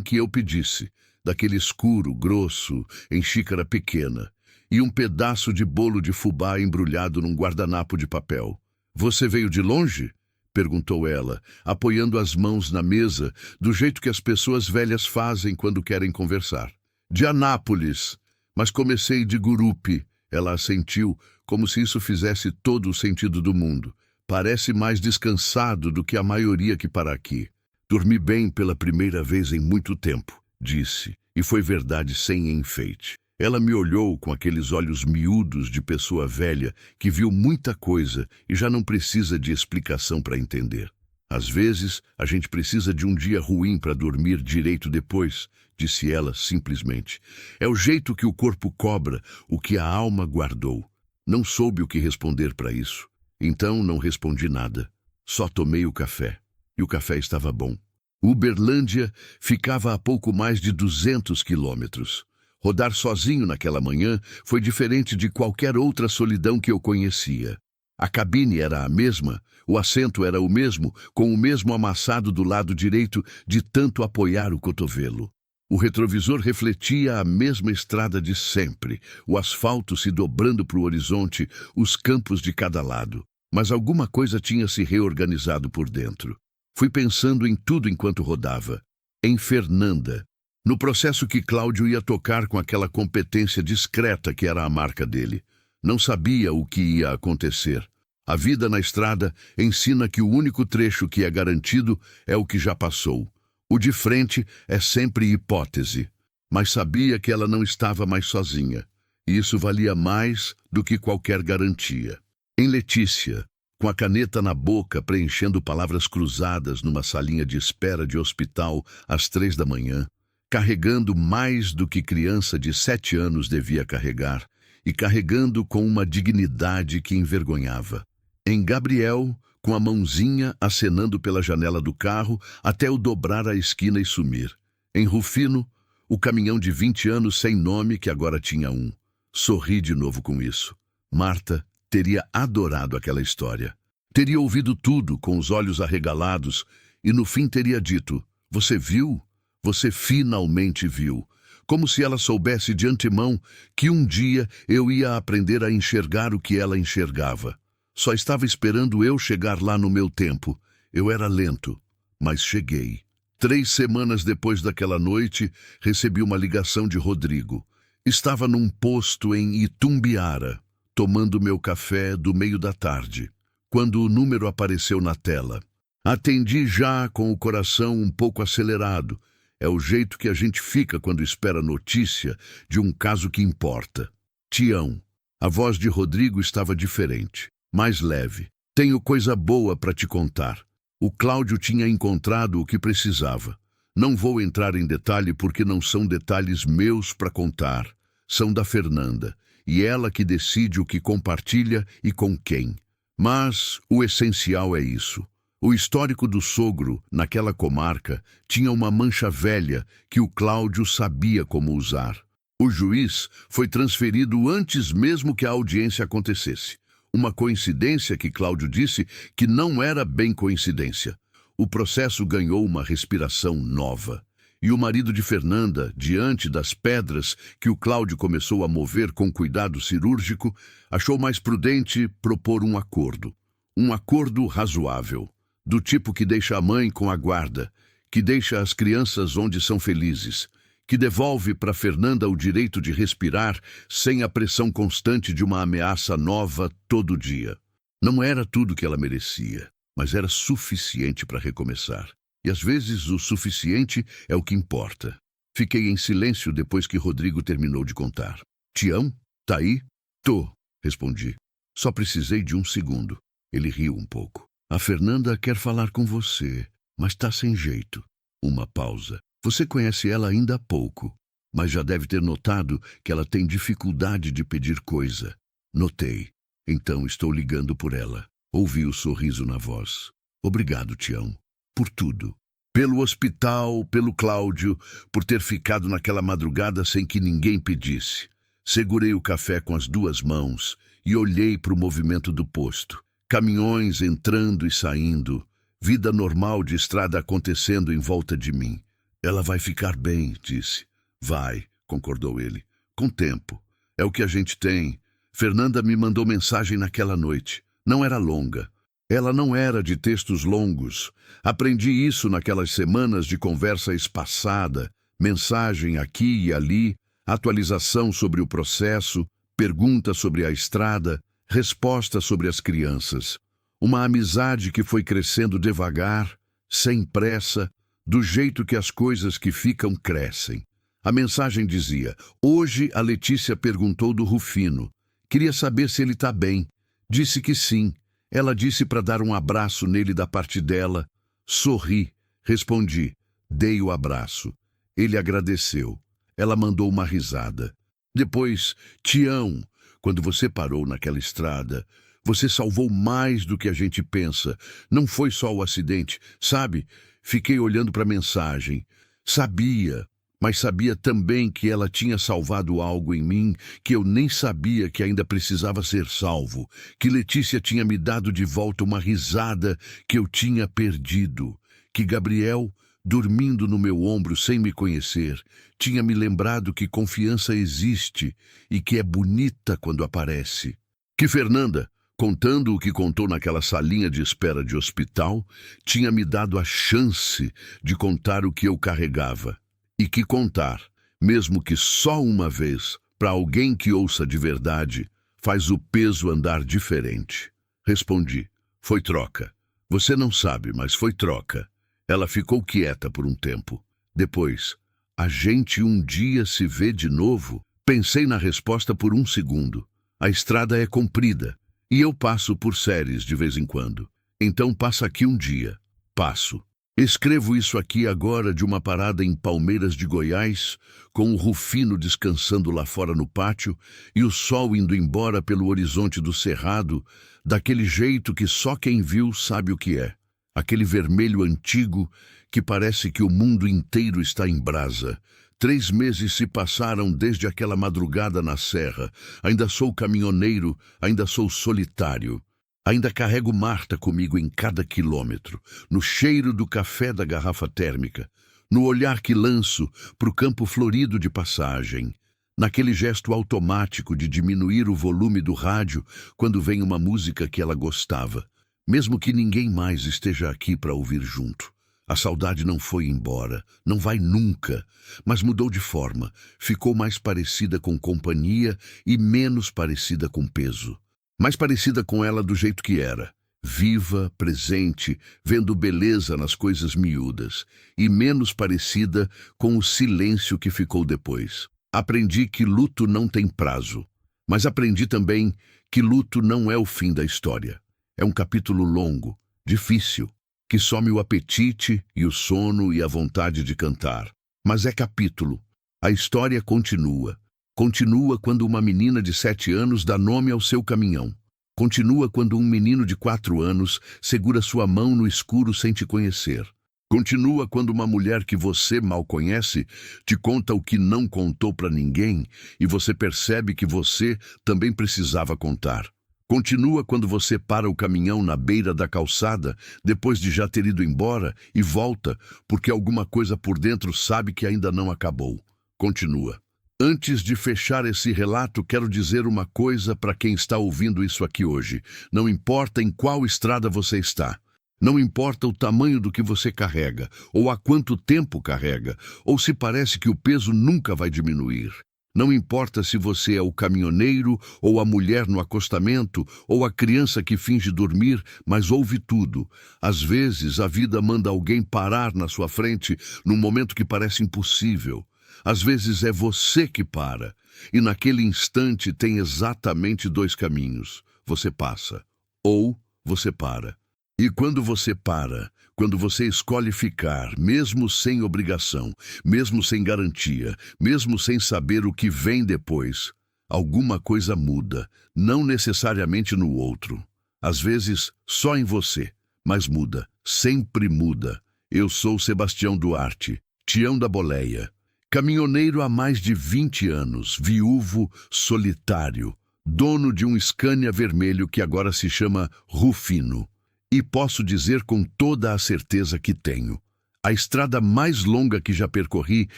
que eu pedisse, daquele escuro, grosso, em xícara pequena, e um pedaço de bolo de fubá embrulhado num guardanapo de papel. "Você veio de longe?" perguntou ela, apoiando as mãos na mesa, do jeito que as pessoas velhas fazem quando querem conversar. "De Anápolis, mas comecei de Gurupi." Ela assentiu, como se isso fizesse todo o sentido do mundo. "Parece mais descansado do que a maioria que para aqui." "Dormi bem pela primeira vez em muito tempo", disse, e foi verdade sem enfeite. Ela me olhou com aqueles olhos miúdos de pessoa velha que viu muita coisa e já não precisa de explicação para entender. "Às vezes, a gente precisa de um dia ruim para dormir direito depois", disse ela simplesmente. "É o jeito que o corpo cobra o que a alma guardou." Não soube o que responder para isso. Então não respondi nada. Só tomei o café. E o café estava bom. Uberlândia ficava a pouco mais de 200 quilômetros. Rodar sozinho naquela manhã foi diferente de qualquer outra solidão que eu conhecia. A cabine era a mesma, o assento era o mesmo, com o mesmo amassado do lado direito de tanto apoiar o cotovelo. O retrovisor refletia a mesma estrada de sempre, o asfalto se dobrando para o horizonte, os campos de cada lado. Mas alguma coisa tinha se reorganizado por dentro. Fui pensando em tudo enquanto rodava. Em Fernanda. No processo que Cláudio ia tocar com aquela competência discreta que era a marca dele. Não sabia o que ia acontecer. A vida na estrada ensina que o único trecho que é garantido é o que já passou. O de frente é sempre hipótese. Mas sabia que ela não estava mais sozinha. E isso valia mais do que qualquer garantia. Em Letícia, com a caneta na boca, preenchendo palavras cruzadas numa salinha de espera de hospital às 3 da manhã, carregando mais do que criança de 7 anos devia carregar, e carregando com uma dignidade que envergonhava. Em Gabriel, com a mãozinha acenando pela janela do carro até o dobrar a esquina e sumir. Em Rufino, o caminhão de 20 anos sem nome que agora tinha um. Sorri de novo com isso. Marta teria adorado aquela história. Teria ouvido tudo com os olhos arregalados e no fim teria dito: "Você viu? Você finalmente viu." Como se ela soubesse de antemão que um dia eu ia aprender a enxergar o que ela enxergava. Só estava esperando eu chegar lá no meu tempo. Eu era lento, mas cheguei. 3 semanas depois daquela noite, recebi uma ligação de Rodrigo. Estava num posto em Itumbiara, tomando meu café do meio da tarde, quando o número apareceu na tela. Atendi já com o coração um pouco acelerado. É o jeito que a gente fica quando espera notícia de um caso que importa. "Tião." A voz de Rodrigo estava diferente, mais leve. "Tenho coisa boa para te contar. O Cláudio tinha encontrado o que precisava. Não vou entrar em detalhe porque não são detalhes meus para contar. São da Fernanda, e ela que decide o que compartilha e com quem. Mas o essencial é isso. O histórico do sogro, naquela comarca, tinha uma mancha velha que o Cláudio sabia como usar. O juiz foi transferido antes mesmo que a audiência acontecesse. Uma coincidência que Cláudio disse que não era bem coincidência. O processo ganhou uma respiração nova. E o marido de Fernanda, diante das pedras que o Cláudio começou a mover com cuidado cirúrgico, achou mais prudente propor um acordo. Um acordo razoável. Do tipo que deixa a mãe com a guarda, que deixa as crianças onde são felizes, que devolve para Fernanda o direito de respirar sem a pressão constante de uma ameaça nova todo dia. Não era tudo que ela merecia, mas era suficiente para recomeçar. E às vezes o suficiente é o que importa. Fiquei em silêncio depois que Rodrigo terminou de contar. Tião, tá aí? Tô, respondi. Só precisei de um segundo. Ele riu um pouco. A Fernanda quer falar com você, mas tá sem jeito. Uma pausa. Você conhece ela ainda há pouco, mas já deve ter notado que ela tem dificuldade de pedir coisa. Notei. Então estou ligando por ela. Ouvi o sorriso na voz. Obrigado, Tião, por tudo. Pelo hospital, pelo Cláudio, por ter ficado naquela madrugada sem que ninguém pedisse. Segurei o café com as duas mãos e olhei para o movimento do posto. Caminhões entrando e saindo. Vida normal de estrada acontecendo em volta de mim. Ela vai ficar bem, disse. Vai, concordou ele. Com tempo. É o que a gente tem. Fernanda me mandou mensagem naquela noite. Não era longa. Ela não era de textos longos. Aprendi isso naquelas semanas de conversa espaçada, mensagem aqui e ali, atualização sobre o processo, pergunta sobre a estrada, resposta sobre as crianças. Uma amizade que foi crescendo devagar, sem pressa, do jeito que as coisas que ficam crescem. A mensagem dizia: hoje a Letícia perguntou do Rufino. Queria saber se ele está bem. Disse que sim. Ela disse para dar um abraço nele da parte dela. Sorri. Respondi. Dei o abraço. Ele agradeceu. Ela mandou uma risada. Depois, Tião, quando você parou naquela estrada, você salvou mais do que a gente pensa. Não foi só o acidente, sabe? Fiquei olhando para a mensagem. Sabia, mas sabia também que ela tinha salvado algo em mim que eu nem sabia que ainda precisava ser salvo, que Letícia tinha me dado de volta uma risada que eu tinha perdido, que Gabriel, dormindo no meu ombro sem me conhecer, tinha me lembrado que confiança existe e que é bonita quando aparece. Que Fernanda, contando o que contou naquela salinha de espera de hospital, tinha me dado a chance de contar o que eu carregava. E que contar, mesmo que só uma vez, para alguém que ouça de verdade, faz o peso andar diferente. Respondi. Foi troca. Você não sabe, mas foi troca. Ela ficou quieta por um tempo. Depois, a gente um dia se vê de novo? Pensei na resposta por um segundo. A estrada é comprida, e eu passo por séries de vez em quando. Então passa aqui um dia. Passo. Escrevo isso aqui agora de uma parada em Palmeiras de Goiás, com o Rufino descansando lá fora no pátio e o sol indo embora pelo horizonte do cerrado, daquele jeito que só quem viu sabe o que é. Aquele vermelho antigo que parece que o mundo inteiro está em brasa. 3 meses se passaram desde aquela madrugada na serra. Ainda sou caminhoneiro, ainda sou solitário. Ainda carrego Marta comigo em cada quilômetro, no cheiro do café da garrafa térmica, no olhar que lanço para o campo florido de passagem, naquele gesto automático de diminuir o volume do rádio quando vem uma música que ela gostava, mesmo que ninguém mais esteja aqui para ouvir junto. A saudade não foi embora, não vai nunca, mas mudou de forma, ficou mais parecida com companhia e menos parecida com peso. Mais parecida com ela do jeito que era, viva, presente, vendo beleza nas coisas miúdas, e menos parecida com o silêncio que ficou depois. Aprendi que luto não tem prazo, mas aprendi também que luto não é o fim da história. É um capítulo longo, difícil, que some o apetite e o sono e a vontade de cantar. Mas é capítulo. A história continua. Continua quando uma menina de 7 anos dá nome ao seu caminhão. Continua quando um menino de 4 anos segura sua mão no escuro sem te conhecer. Continua quando uma mulher que você mal conhece te conta o que não contou para ninguém e você percebe que você também precisava contar. Continua quando você para o caminhão na beira da calçada depois de já ter ido embora e volta porque alguma coisa por dentro sabe que ainda não acabou. Continua. Antes de fechar esse relato, quero dizer uma coisa para quem está ouvindo isso aqui hoje. Não importa em qual estrada você está. Não importa o tamanho do que você carrega, ou há quanto tempo carrega, ou se parece que o peso nunca vai diminuir. Não importa se você é o caminhoneiro, ou a mulher no acostamento, ou a criança que finge dormir, mas ouve tudo. Às vezes, a vida manda alguém parar na sua frente num momento que parece impossível. Às vezes é você que para. E naquele instante tem exatamente dois caminhos. Você passa, ou você para. E quando você para, quando você escolhe ficar, mesmo sem obrigação, mesmo sem garantia, mesmo sem saber o que vem depois, alguma coisa muda, não necessariamente no outro. Às vezes, só em você, mas muda, sempre muda. Eu sou Sebastião Duarte, Tião da Boleia, caminhoneiro há mais de 20 anos, viúvo, solitário, dono de um Scania vermelho que agora se chama Rufino. E posso dizer com toda a certeza que tenho. A estrada mais longa que já percorri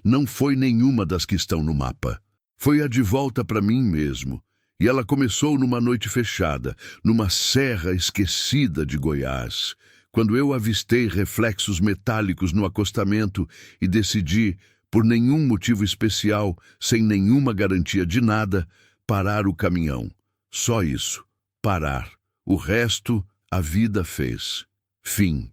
não foi nenhuma das que estão no mapa. Foi a de volta para mim mesmo. E ela começou numa noite fechada, numa serra esquecida de Goiás, quando eu avistei reflexos metálicos no acostamento e decidi, por nenhum motivo especial, sem nenhuma garantia de nada, parar o caminhão. Só isso. Parar. O resto, a vida fez. Fim.